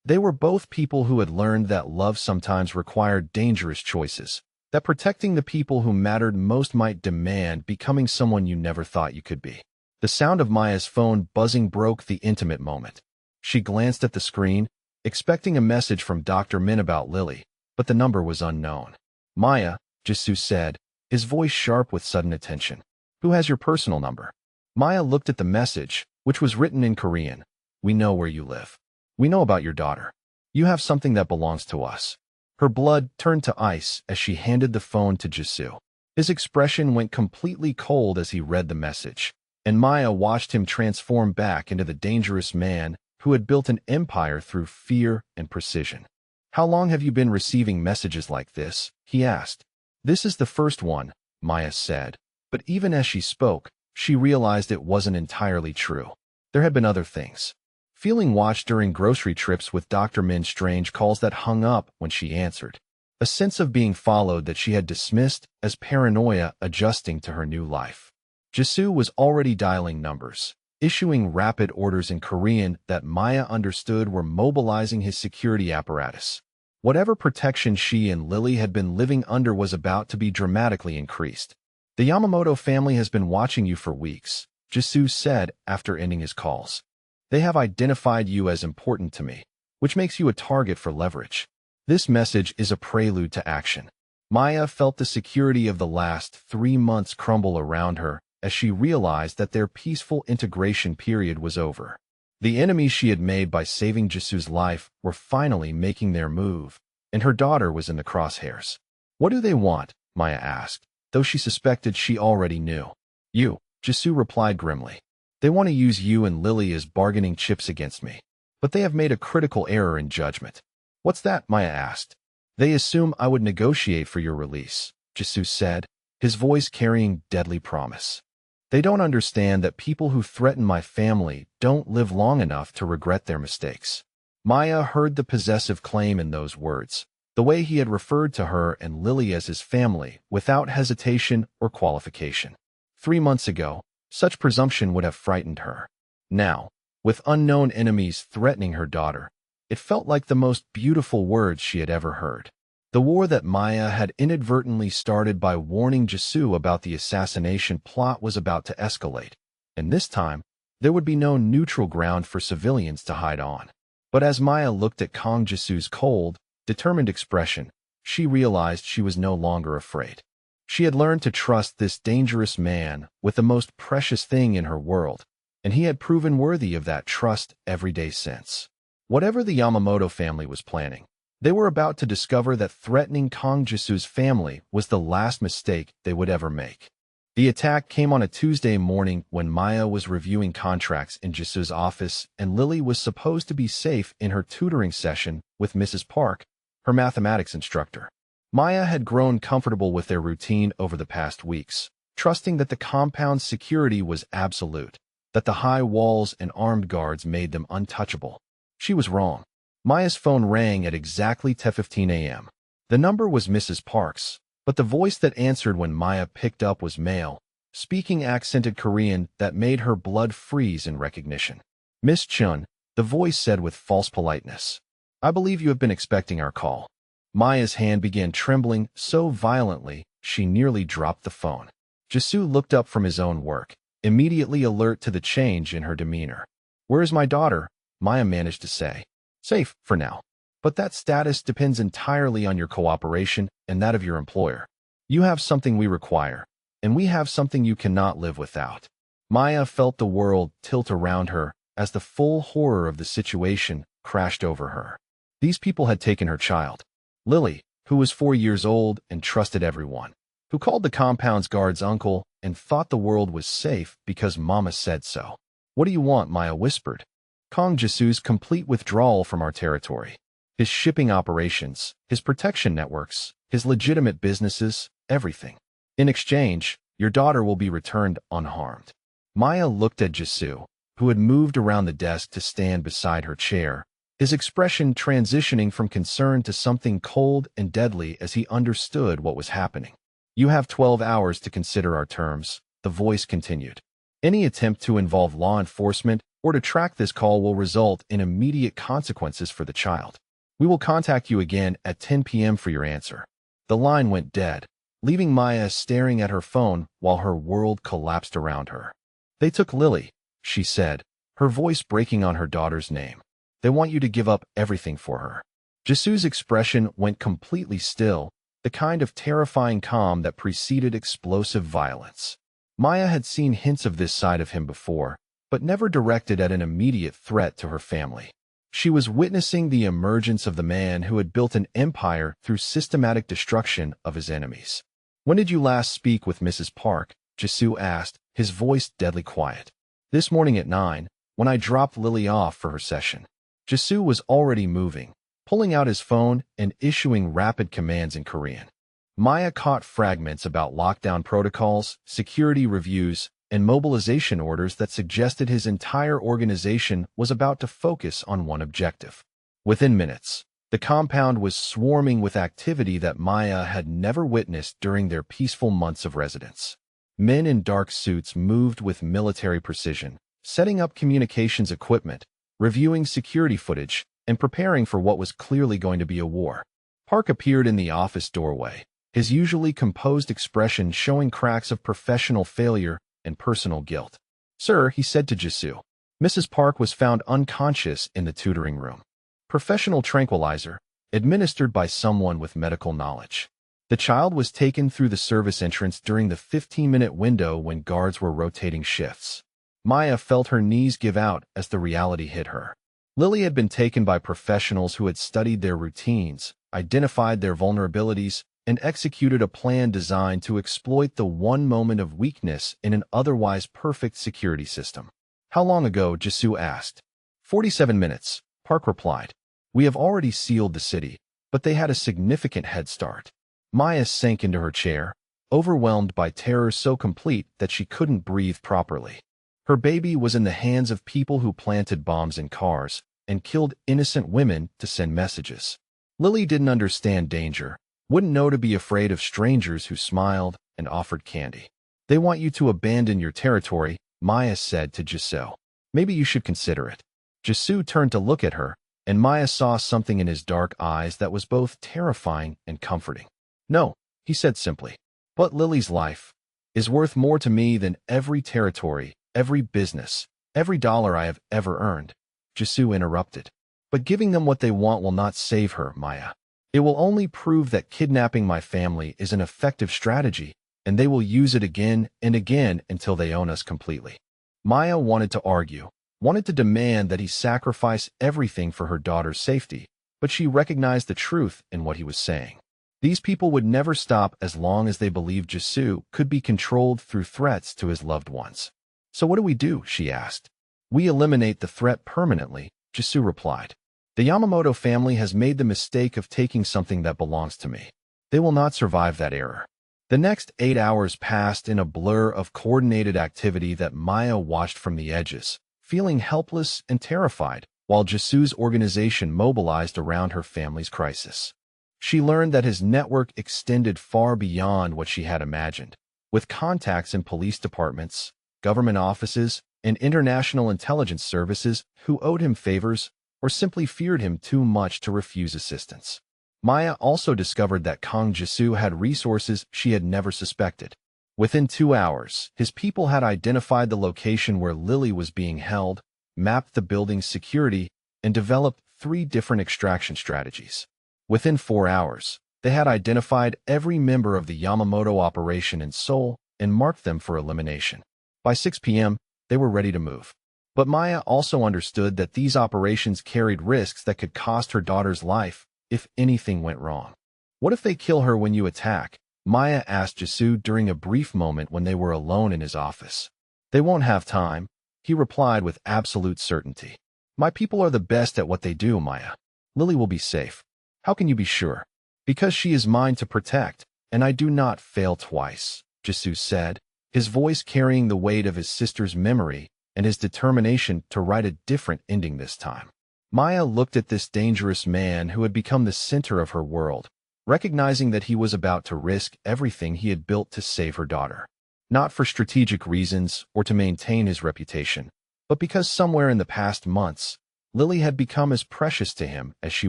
They were both people who had learned that love sometimes required dangerous choices, that protecting the people who mattered most might demand becoming someone you never thought you could be. The sound of Maya's phone buzzing broke the intimate moment. She glanced at the screen, expecting a message from Dr. Min about Lily, but the number was unknown. Maya, Jesus said, his voice sharp with sudden attention. Who has your personal number? Maya looked at the message, which was written in Korean. We know where you live. We know about your daughter. You have something that belongs to us. Her blood turned to ice as she handed the phone to Jesus. His expression went completely cold as he read the message, and Maya watched him transform back into the dangerous man who had built an empire through fear and precision. How long have you been receiving messages like this? He asked. This is the first one, Maya said, but even as she spoke, she realized it wasn't entirely true. There had been other things. Feeling watched during grocery trips with Dr. Min's strange calls that hung up when she answered. A sense of being followed that she had dismissed as paranoia adjusting to her new life. Jesus was already dialing numbers, issuing rapid orders in Korean that Maya understood were mobilizing his security apparatus. Whatever protection she and Lily had been living under was about to be dramatically increased. The Yamamoto family has been watching you for weeks, Jesus said after ending his calls. They have identified you as important to me, which makes you a target for leverage. This message is a prelude to action. Maya felt the security of the last 3 months crumble around her as she realized that their peaceful integration period was over. The enemies she had made by saving Jesu's life were finally making their move, and her daughter was in the crosshairs. What do they want? Maya asked, though she suspected she already knew. You, Jesu replied grimly. They want to use you and Lily as bargaining chips against me, but they have made a critical error in judgment. What's that? Maya asked. They assume I would negotiate for your release, Jesu said, his voice carrying deadly promise. They don't understand that people who threaten my family don't live long enough to regret their mistakes. Maya heard the possessive claim in those words, the way he had referred to her and Lily as his family, without hesitation or qualification. 3 months ago, such presumption would have frightened her. Now, with unknown enemies threatening her daughter, it felt like the most beautiful words she had ever heard. The war that Maya had inadvertently started by warning Jesu about the assassination plot was about to escalate, and this time, there would be no neutral ground for civilians to hide on. But as Maya looked at Kong Jesu's cold, determined expression, she realized she was no longer afraid. She had learned to trust this dangerous man with the most precious thing in her world, and he had proven worthy of that trust every day since. Whatever the Yamamoto family was planning, they were about to discover that threatening Kong Jisu's family was the last mistake they would ever make. The attack came on a Tuesday morning when Maya was reviewing contracts in Jisu's office and Lily was supposed to be safe in her tutoring session with Mrs. Park, her mathematics instructor. Maya had grown comfortable with their routine over the past weeks, trusting that the compound's security was absolute, that the high walls and armed guards made them untouchable. She was wrong. Maya's phone rang at exactly 10:15 a.m. The number was Mrs. Park's, but the voice that answered when Maya picked up was male, speaking accented Korean that made her blood freeze in recognition. "Miss Chun," the voice said with false politeness. "I believe you have been expecting our call." Maya's hand began trembling so violently she nearly dropped the phone. Jisu looked up from his own work, immediately alert to the change in her demeanor. "Where is my daughter?" Maya managed to say. "Safe, for now. But that status depends entirely on your cooperation and that of your employer. You have something we require, and we have something you cannot live without." Maya felt the world tilt around her as the full horror of the situation crashed over her. These people had taken her child. Lily, who was 4 years old and trusted everyone, who called the compound's guards uncle and thought the world was safe because Mama said so. "What do you want?" Maya whispered. "Kong Jisu's complete withdrawal from our territory. His shipping operations, his protection networks, his legitimate businesses, everything. In exchange, your daughter will be returned unharmed." Maya looked at Jisu, who had moved around the desk to stand beside her chair, his expression transitioning from concern to something cold and deadly as he understood what was happening. "You have 12 hours to consider our terms," the voice continued. "Any attempt to involve law enforcement or to track this call will result in immediate consequences for the child. We will contact you again at 10 p.m. for your answer." The line went dead, leaving Maya staring at her phone while her world collapsed around her. "They took Lily," she said, her voice breaking on her daughter's name. "They want you to give up everything for her." Jisu's expression went completely still, the kind of terrifying calm that preceded explosive violence. Maya had seen hints of this side of him before, but never directed at an immediate threat to her family. She was witnessing the emergence of the man who had built an empire through systematic destruction of his enemies. "When did you last speak with Mrs. Park?" Jisu asked, his voice deadly quiet. "This morning at 9, when I dropped Lily off for her session." Jisu was already moving, pulling out his phone and issuing rapid commands in Korean. Maya caught fragments about lockdown protocols, security reviews, and mobilization orders that suggested his entire organization was about to focus on one objective. Within minutes, the compound was swarming with activity that Maya had never witnessed during their peaceful months of residence. Men in dark suits moved with military precision, setting up communications equipment, reviewing security footage, and preparing for what was clearly going to be a war. Park appeared in the office doorway, his usually composed expression showing cracks of professional failure and personal guilt. "Sir," he said to Jisu, "Mrs. Park was found unconscious in the tutoring room. Professional tranquilizer, administered by someone with medical knowledge. The child was taken through the service entrance during the 15-minute window when guards were rotating shifts." Maya felt her knees give out as the reality hit her. Lily had been taken by professionals who had studied their routines, identified their vulnerabilities, and executed a plan designed to exploit the one moment of weakness in an otherwise perfect security system. "How long ago?" Jisu asked. 47 minutes, Park replied. "We have already sealed the city, but they had a significant head start." Maya sank into her chair, overwhelmed by terror so complete that she couldn't breathe properly. Her baby was in the hands of people who planted bombs in cars and killed innocent women to send messages. Lily didn't understand danger, wouldn't know to be afraid of strangers who smiled and offered candy. "They want you to abandon your territory," Maya said to Jisu. "Maybe you should consider it." Jisu turned to look at her, and Maya saw something in his dark eyes that was both terrifying and comforting. "No," he said simply. "But Lily's life is worth more to me than every territory, every business, every dollar I have ever earned." Jisu interrupted. "But giving them what they want will not save her, Maya. It will only prove that kidnapping my family is an effective strategy, and they will use it again and again until they own us completely. Maya wanted to argue, wanted to demand that he sacrifice everything for her daughter's safety, but she recognized the truth in what he was saying. These people would never stop as long as they believed Jisoo could be controlled through threats to his loved ones. So what do we do? She asked. We eliminate the threat permanently, Jisoo replied. The Yamamoto family has made the mistake of taking something that belongs to me. They will not survive that error. The next 8 hours passed in a blur of coordinated activity that Maya watched from the edges, feeling helpless and terrified, while Jisoo's organization mobilized around her family's crisis. She learned that his network extended far beyond what she had imagined, with contacts in police departments, government offices, and international intelligence services who owed him favors or simply feared him too much to refuse assistance. Maya also discovered that Kang Jisoo had resources she had never suspected. Within 2 hours, his people had identified the location where Lily was being held, mapped the building's security, and developed 3 different extraction strategies. Within 4 hours, they had identified every member of the Yamamoto operation in Seoul and marked them for elimination. By 6 p.m., they were ready to move. But Maya also understood that these operations carried risks that could cost her daughter's life if anything went wrong. What if they kill her when you attack? Maya asked Jisoo during a brief moment when they were alone in his office. They won't have time, he replied with absolute certainty. My people are the best at what they do, Maya. Lily will be safe. How can you be sure? Because she is mine to protect, and I do not fail twice, Jisoo said, his voice carrying the weight of his sister's memory and his determination to write a different ending this time. Maya looked at this dangerous man who had become the center of her world, recognizing that he was about to risk everything he had built to save her daughter. Not for strategic reasons or to maintain his reputation, but because somewhere in the past months, Lily had become as precious to him as she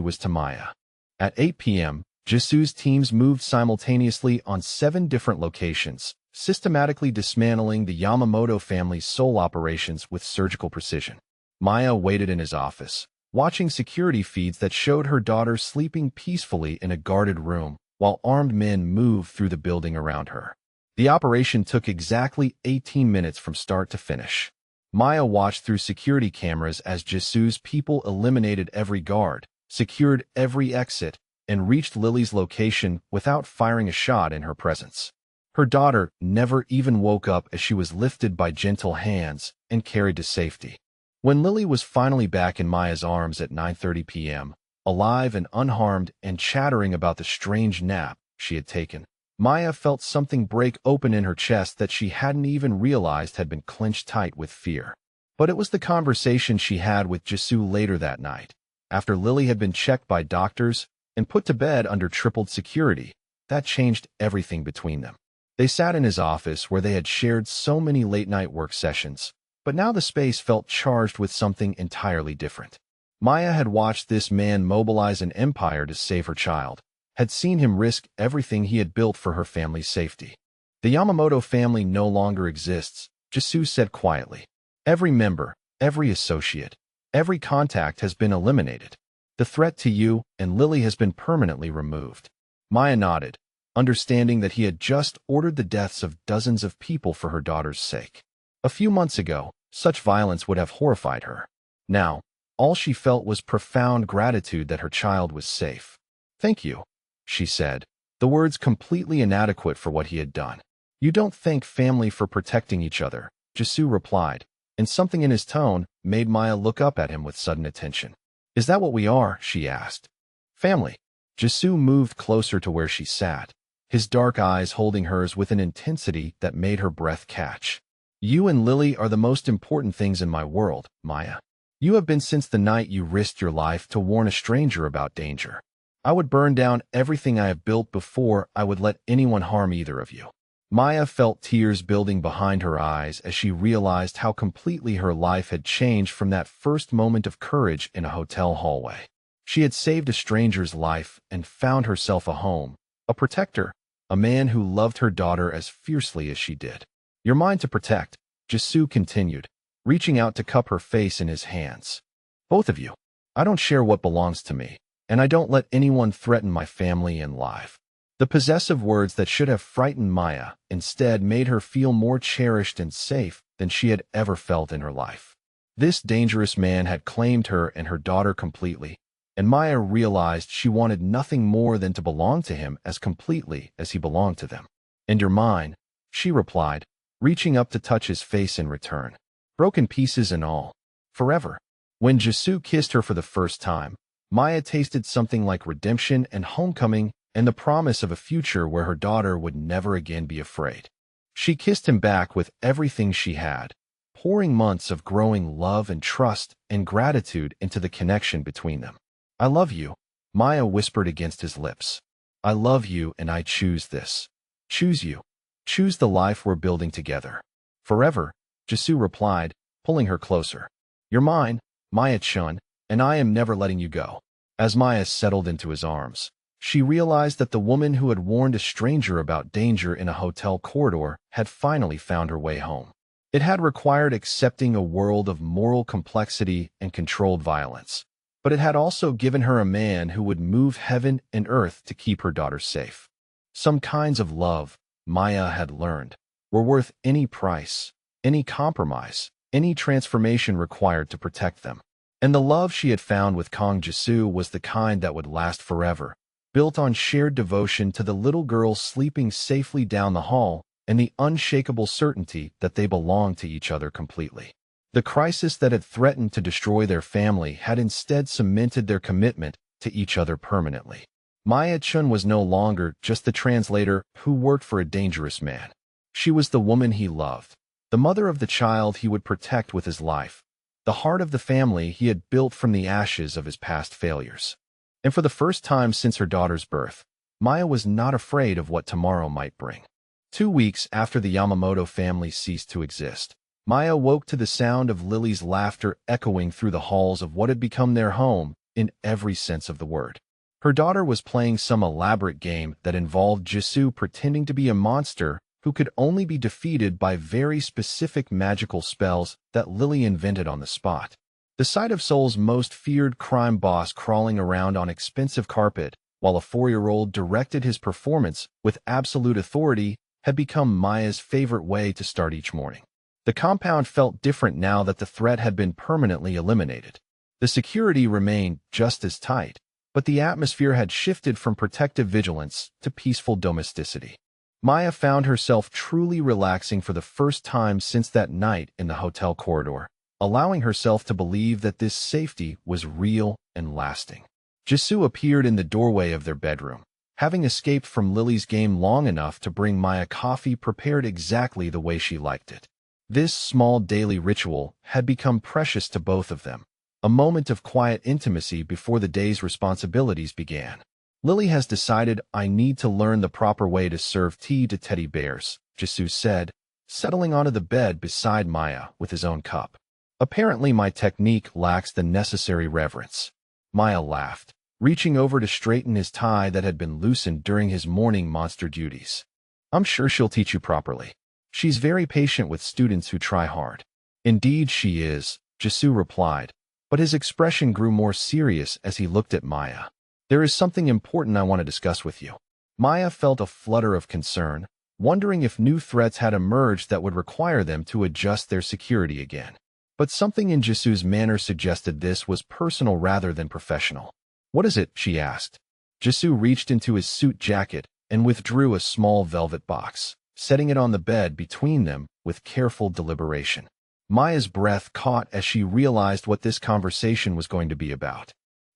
was to Maya. At 8 p.m., Jisoo's teams moved simultaneously on 7 different locations, systematically dismantling the Yamamoto family's Seoul operations with surgical precision. Maya waited in his office, watching security feeds that showed her daughter sleeping peacefully in a guarded room while armed men moved through the building around her. The operation took exactly 18 minutes from start to finish. Maya watched through security cameras as Jisoo's people eliminated every guard, secured every exit, and reached Lily's location without firing a shot in her presence. Her daughter never even woke up as she was lifted by gentle hands and carried to safety. When Lily was finally back in Maya's arms at 9:30 p.m., alive and unharmed and chattering about the strange nap she had taken, Maya felt something break open in her chest that she hadn't even realized had been clenched tight with fear. But it was the conversation she had with Jisoo later that night, after Lily had been checked by doctors and put to bed under tripled security. That changed everything between them. They sat in his office where they had shared so many late-night work sessions, but now the space felt charged with something entirely different. Maya had watched this man mobilize an empire to save her child, had seen him risk everything he had built for her family's safety. The Yamamoto family no longer exists, Jisoo said quietly. Every member, every associate, every contact has been eliminated. The threat to you and Lily has been permanently removed. Maya nodded, understanding that he had just ordered the deaths of dozens of people for her daughter's sake. A few months ago, such violence would have horrified her. Now, all she felt was profound gratitude that her child was safe. Thank you, she said, the words completely inadequate for what he had done. You don't thank family for protecting each other, Jisoo replied, and something in his tone made Maya look up at him with sudden attention. Is that what we are? She asked. Family. Jisoo moved closer to where she sat, his dark eyes holding hers with an intensity that made her breath catch. You and Lily are the most important things in my world, Maya. You have been since the night you risked your life to warn a stranger about danger. I would burn down everything I have built before I would let anyone harm either of you. Maya felt tears building behind her eyes as she realized how completely her life had changed from that first moment of courage in a hotel hallway. She had saved a stranger's life and found herself a home, a protector, a man who loved her daughter as fiercely as she did. You're mine to protect, Jisoo continued, reaching out to cup her face in his hands. Both of you. I don't share what belongs to me, and I don't let anyone threaten my family and life." The possessive words that should have frightened Maya instead made her feel more cherished and safe than she had ever felt in her life. This dangerous man had claimed her and her daughter completely, and Maya realized she wanted nothing more than to belong to him as completely as he belonged to them. "And you're mine," she replied, reaching up to touch his face in return. "Broken pieces and all. Forever." When Jisoo kissed her for the first time, Maya tasted something like redemption and homecoming and the promise of a future where her daughter would never again be afraid. She kissed him back with everything she had, pouring months of growing love and trust and gratitude into the connection between them. "I love you," Maya whispered against his lips. "I love you and I choose this. Choose you. Choose the life we're building together. Forever," Jisoo replied, pulling her closer. "You're mine, Maya-chun, and I am never letting you go." As Maya settled into his arms, she realized that the woman who had warned a stranger about danger in a hotel corridor had finally found her way home. It had required accepting a world of moral complexity and controlled violence, but it had also given her a man who would move heaven and earth to keep her daughter safe. Some kinds of love, Maya had learned, were worth any price, any compromise, any transformation required to protect them. And the love she had found with Kang Jisoo was the kind that would last forever, built on shared devotion to the little girl sleeping safely down the hall and the unshakable certainty that they belonged to each other completely. The crisis that had threatened to destroy their family had instead cemented their commitment to each other permanently. Maya-chun was no longer just the translator who worked for a dangerous man. She was the woman he loved, the mother of the child he would protect with his life, the heart of the family he had built from the ashes of his past failures. And for the first time since her daughter's birth, Maya was not afraid of what tomorrow might bring. 2 weeks after the Yamamoto family ceased to exist, Maya woke to the sound of Lily's laughter echoing through the halls of what had become their home in every sense of the word. Her daughter was playing some elaborate game that involved Jisoo pretending to be a monster who could only be defeated by very specific magical spells that Lily invented on the spot. The sight of Seoul's most feared crime boss crawling around on expensive carpet while a 4-year-old directed his performance with absolute authority had become Maya's favorite way to start each morning. The compound felt different now that the threat had been permanently eliminated. The security remained just as tight, but the atmosphere had shifted from protective vigilance to peaceful domesticity. Maya found herself truly relaxing for the first time since that night in the hotel corridor, allowing herself to believe that this safety was real and lasting. Jisoo appeared in the doorway of their bedroom, having escaped from Lily's game long enough to bring Maya coffee prepared exactly the way she liked it. This small daily ritual had become precious to both of them, a moment of quiet intimacy before the day's responsibilities began. "Lily has decided I need to learn the proper way to serve tea to teddy bears," Jisoo said, settling onto the bed beside Maya with his own cup. "Apparently my technique lacks the necessary reverence." Maya laughed, reaching over to straighten his tie that had been loosened during his morning monster duties. "I'm sure she'll teach you properly. She's very patient with students who try hard." "Indeed she is," Jisoo replied, but his expression grew more serious as he looked at Maya. "There is something important I want to discuss with you." Maya felt a flutter of concern, wondering if new threats had emerged that would require them to adjust their security again. But something in Jisoo's manner suggested this was personal rather than professional. "What is it?" she asked. Jisoo reached into his suit jacket and withdrew a small velvet box, setting it on the bed between them with careful deliberation. Maya's breath caught as she realized what this conversation was going to be about.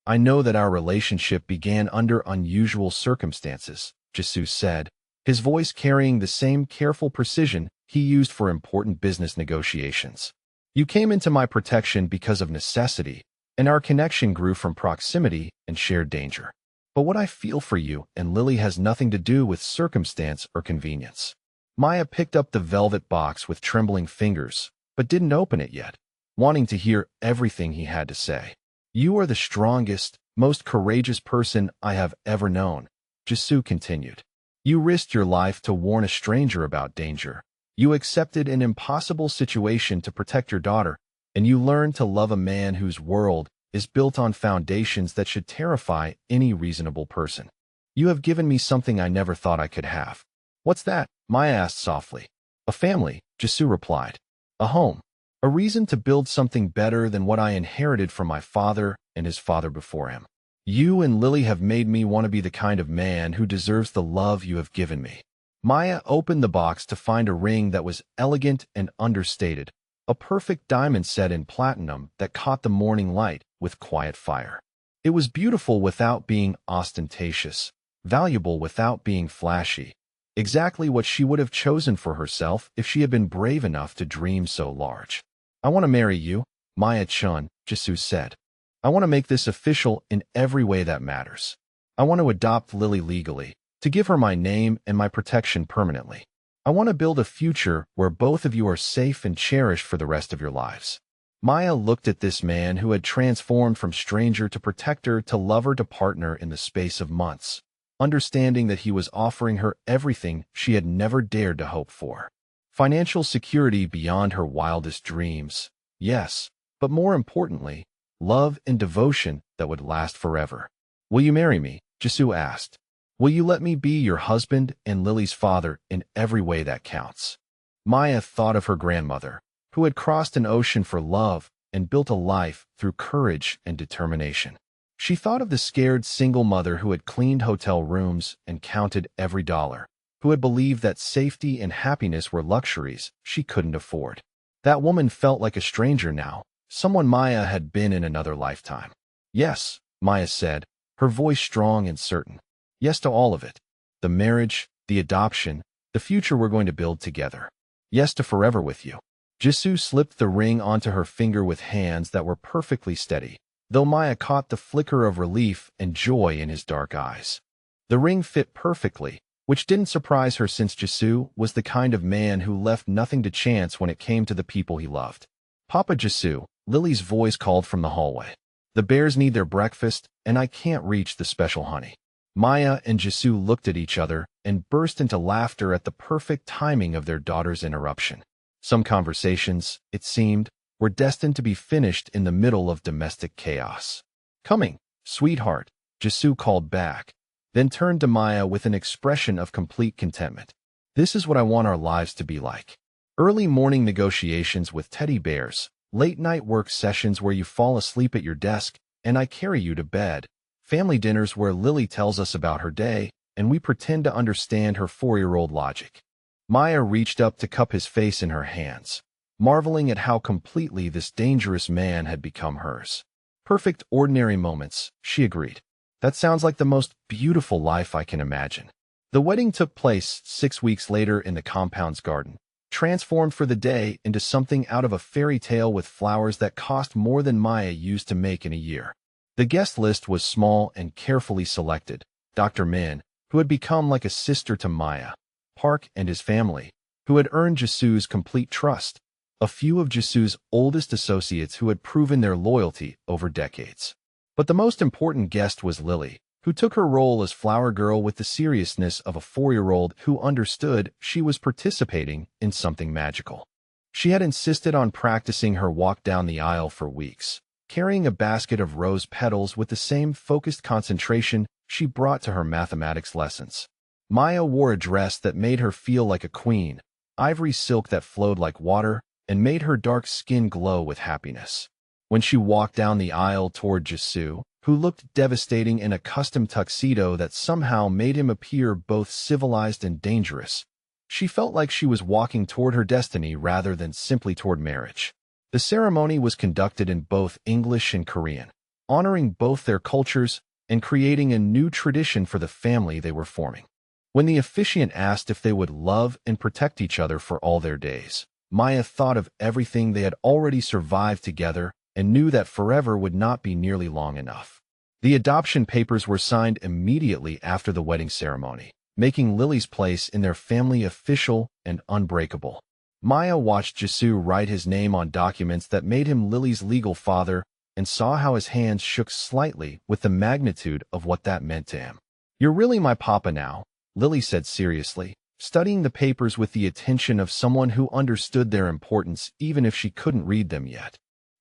"I know that our relationship began under unusual circumstances," Jisoo said, his voice carrying the same careful precision he used for important business negotiations. "You came into my protection because of necessity, and our connection grew from proximity and shared danger. But what I feel for you and Lily has nothing to do with circumstance or convenience." Maya picked up the velvet box with trembling fingers, but didn't open it yet, wanting to hear everything he had to say. "You are the strongest, most courageous person I have ever known," Jisoo continued. "You risked your life to warn a stranger about danger. You accepted an impossible situation to protect your daughter, and you learned to love a man whose world is built on foundations that should terrify any reasonable person. You have given me something I never thought I could have. What's that? Maya asked softly. A family, Jisoo replied. A home. A reason to build something better than what I inherited from my father and his father before him. You and Lily have made me want to be the kind of man who deserves the love you have given me. Maya opened the box to find a ring that was elegant and understated, a perfect diamond set in platinum that caught the morning light with quiet fire. It was beautiful without being ostentatious, valuable without being flashy, exactly what she would have chosen for herself if she had been brave enough to dream so large. I want to marry you, Maya-chun, Jisoo said. I want to make this official in every way that matters. I want to adopt Lily legally, to give her my name and my protection permanently. I want to build a future where both of you are safe and cherished for the rest of your lives. Maya looked at this man who had transformed from stranger to protector to lover to partner in the space of months, understanding that he was offering her everything she had never dared to hope for. Financial security beyond her wildest dreams, yes, but more importantly, love and devotion that would last forever. Will you marry me? Jisoo asked. Will you let me be your husband and Lily's father in every way that counts? Maya thought of her grandmother, who had crossed an ocean for love and built a life through courage and determination. She thought of the scared single mother who had cleaned hotel rooms and counted every dollar, who had believed that safety and happiness were luxuries she couldn't afford. That woman felt like a stranger now, someone Maya had been in another lifetime. Yes, Maya said, her voice strong and certain. Yes to all of it. The marriage, the adoption, the future we're going to build together. Yes to forever with you. Jisoo slipped the ring onto her finger with hands that were perfectly steady, though Maya caught the flicker of relief and joy in his dark eyes. The ring fit perfectly, which didn't surprise her since Jisoo was the kind of man who left nothing to chance when it came to the people he loved. Papa Jisoo, Lily's voice called from the hallway. The bears need their breakfast, and I can't reach the special honey. Maya and Jisoo looked at each other and burst into laughter at the perfect timing of their daughter's interruption. Some conversations, it seemed, were destined to be finished in the middle of domestic chaos. Coming, sweetheart, Jisoo called back, then turned to Maya with an expression of complete contentment. This is what I want our lives to be like. Early morning negotiations with teddy bears, late-night work sessions where you fall asleep at your desk and I carry you to bed, family dinners where Lily tells us about her day and we pretend to understand her 4-year-old logic. Maya reached up to cup his face in her hands, marveling at how completely this dangerous man had become hers. Perfect ordinary moments, she agreed. That sounds like the most beautiful life I can imagine. The wedding took place 6 weeks later in the compound's garden, transformed for the day into something out of a fairy tale with flowers that cost more than Maya used to make in a year. The guest list was small and carefully selected. Dr. Min, who had become like a sister to Maya, Park and his family, who had earned Jisoo's complete trust, a few of Jisoo's oldest associates who had proven their loyalty over decades. But the most important guest was Lily, who took her role as flower girl with the seriousness of a 4-year-old who understood she was participating in something magical. She had insisted on practicing her walk down the aisle for weeks, carrying a basket of rose petals with the same focused concentration she brought to her mathematics lessons. Maya wore a dress that made her feel like a queen, ivory silk that flowed like water and made her dark skin glow with happiness. When she walked down the aisle toward Jisoo, who looked devastating in a custom tuxedo that somehow made him appear both civilized and dangerous, she felt like she was walking toward her destiny rather than simply toward marriage. The ceremony was conducted in both English and Korean, honoring both their cultures and creating a new tradition for the family they were forming. When the officiant asked if they would love and protect each other for all their days, Maya thought of everything they had already survived together and knew that forever would not be nearly long enough. The adoption papers were signed immediately after the wedding ceremony, making Lily's place in their family official and unbreakable. Maya watched Jisoo write his name on documents that made him Lily's legal father and saw how his hands shook slightly with the magnitude of what that meant to him. "You're really my papa now," Lily said seriously, studying the papers with the attention of someone who understood their importance even if she couldn't read them yet.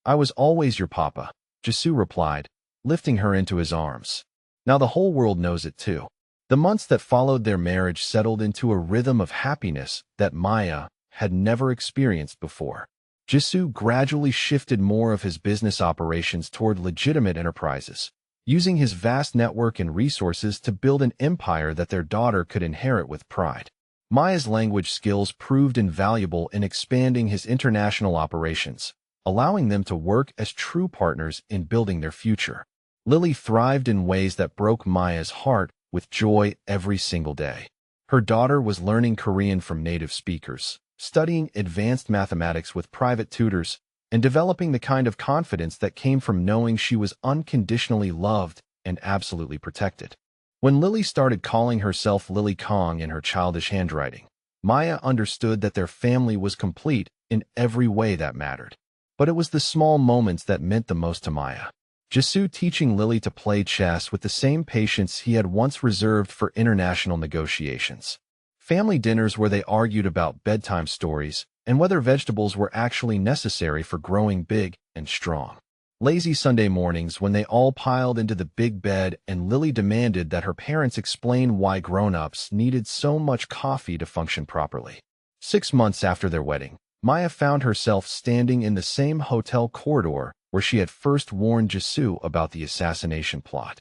"I was always your papa," Jisoo replied, lifting her into his arms. Now the whole world knows it too. The months that followed their marriage settled into a rhythm of happiness that Maya had never experienced before. Jisoo gradually shifted more of his business operations toward legitimate enterprises, using his vast network and resources to build an empire that their daughter could inherit with pride. Maya's language skills proved invaluable in expanding his international operations, allowing them to work as true partners in building their future. Lily thrived in ways that broke Maya's heart with joy every single day. Her daughter was learning Korean from native speakers, studying advanced mathematics with private tutors, and developing the kind of confidence that came from knowing she was unconditionally loved and absolutely protected. When Lily started calling herself Lily Kong in her childish handwriting, Maya understood that their family was complete in every way that mattered. But it was the small moments that meant the most to Maya. Jisoo teaching Lily to play chess with the same patience he had once reserved for international negotiations. Family dinners where they argued about bedtime stories and whether vegetables were actually necessary for growing big and strong. Lazy Sunday mornings when they all piled into the big bed and Lily demanded that her parents explain why grown-ups needed so much coffee to function properly. 6 months after their wedding, Maya found herself standing in the same hotel corridor where she had first warned Jisoo about the assassination plot.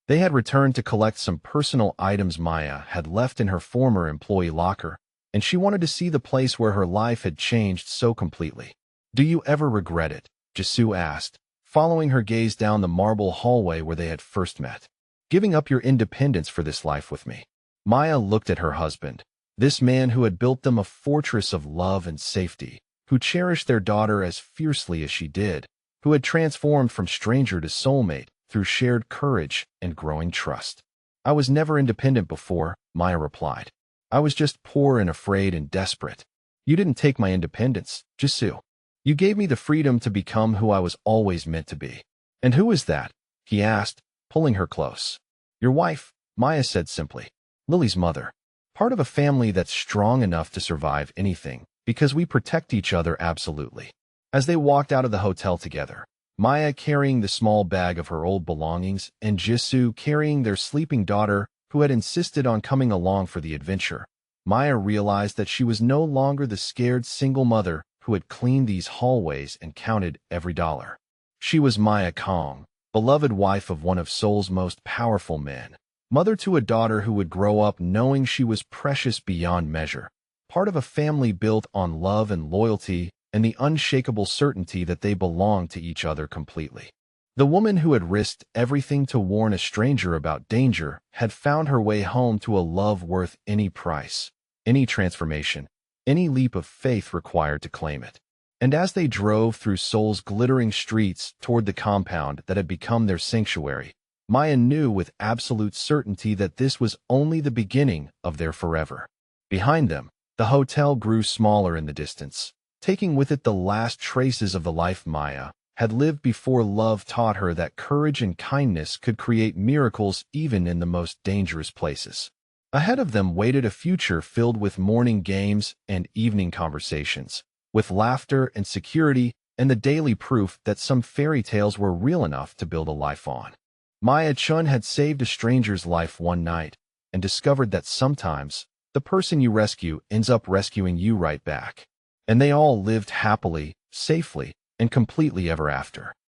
They had returned to collect some personal items Maya had left in her former employee locker, and she wanted to see the place where her life had changed so completely. "Do you ever regret it?" Jisoo asked, following her gaze down the marble hallway where they had first met. "Giving up your independence for this life with me?" Maya looked at her husband, this man who had built them a fortress of love and safety, who cherished their daughter as fiercely as she did, who had transformed from stranger to soulmate through shared courage and growing trust. "I was never independent before," Maya replied. "I was just poor and afraid and desperate." "You didn't take my independence, Jisoo. You gave me the freedom to become who I was always meant to be." "And who is that?" he asked, pulling her close. "Your wife," Maya said simply. "Lily's mother. Part of a family that's strong enough to survive anything, because we protect each other absolutely." As they walked out of the hotel together, Maya carrying the small bag of her old belongings and Jisoo carrying their sleeping daughter who had insisted on coming along for the adventure, Maya realized that she was no longer the scared single mother who had cleaned these hallways and counted every dollar. She was Maya Kong, beloved wife of one of Seoul's most powerful men, mother to a daughter who would grow up knowing she was precious beyond measure, part of a family built on love and loyalty and the unshakable certainty that they belonged to each other completely. The woman who had risked everything to warn a stranger about danger had found her way home to a love worth any price, any transformation, any leap of faith required to claim it. And as they drove through Seoul's glittering streets toward the compound that had become their sanctuary, Maya knew with absolute certainty that this was only the beginning of their forever. Behind them, the hotel grew smaller in the distance, taking with it the last traces of the life Maya had lived before love taught her that courage and kindness could create miracles even in the most dangerous places. Ahead of them waited a future filled with morning games and evening conversations, with laughter and security and the daily proof that some fairy tales were real enough to build a life on. Maya Chun had saved a stranger's life one night and discovered that sometimes the person you rescue ends up rescuing you right back. And they all lived happily, safely, and completely ever after.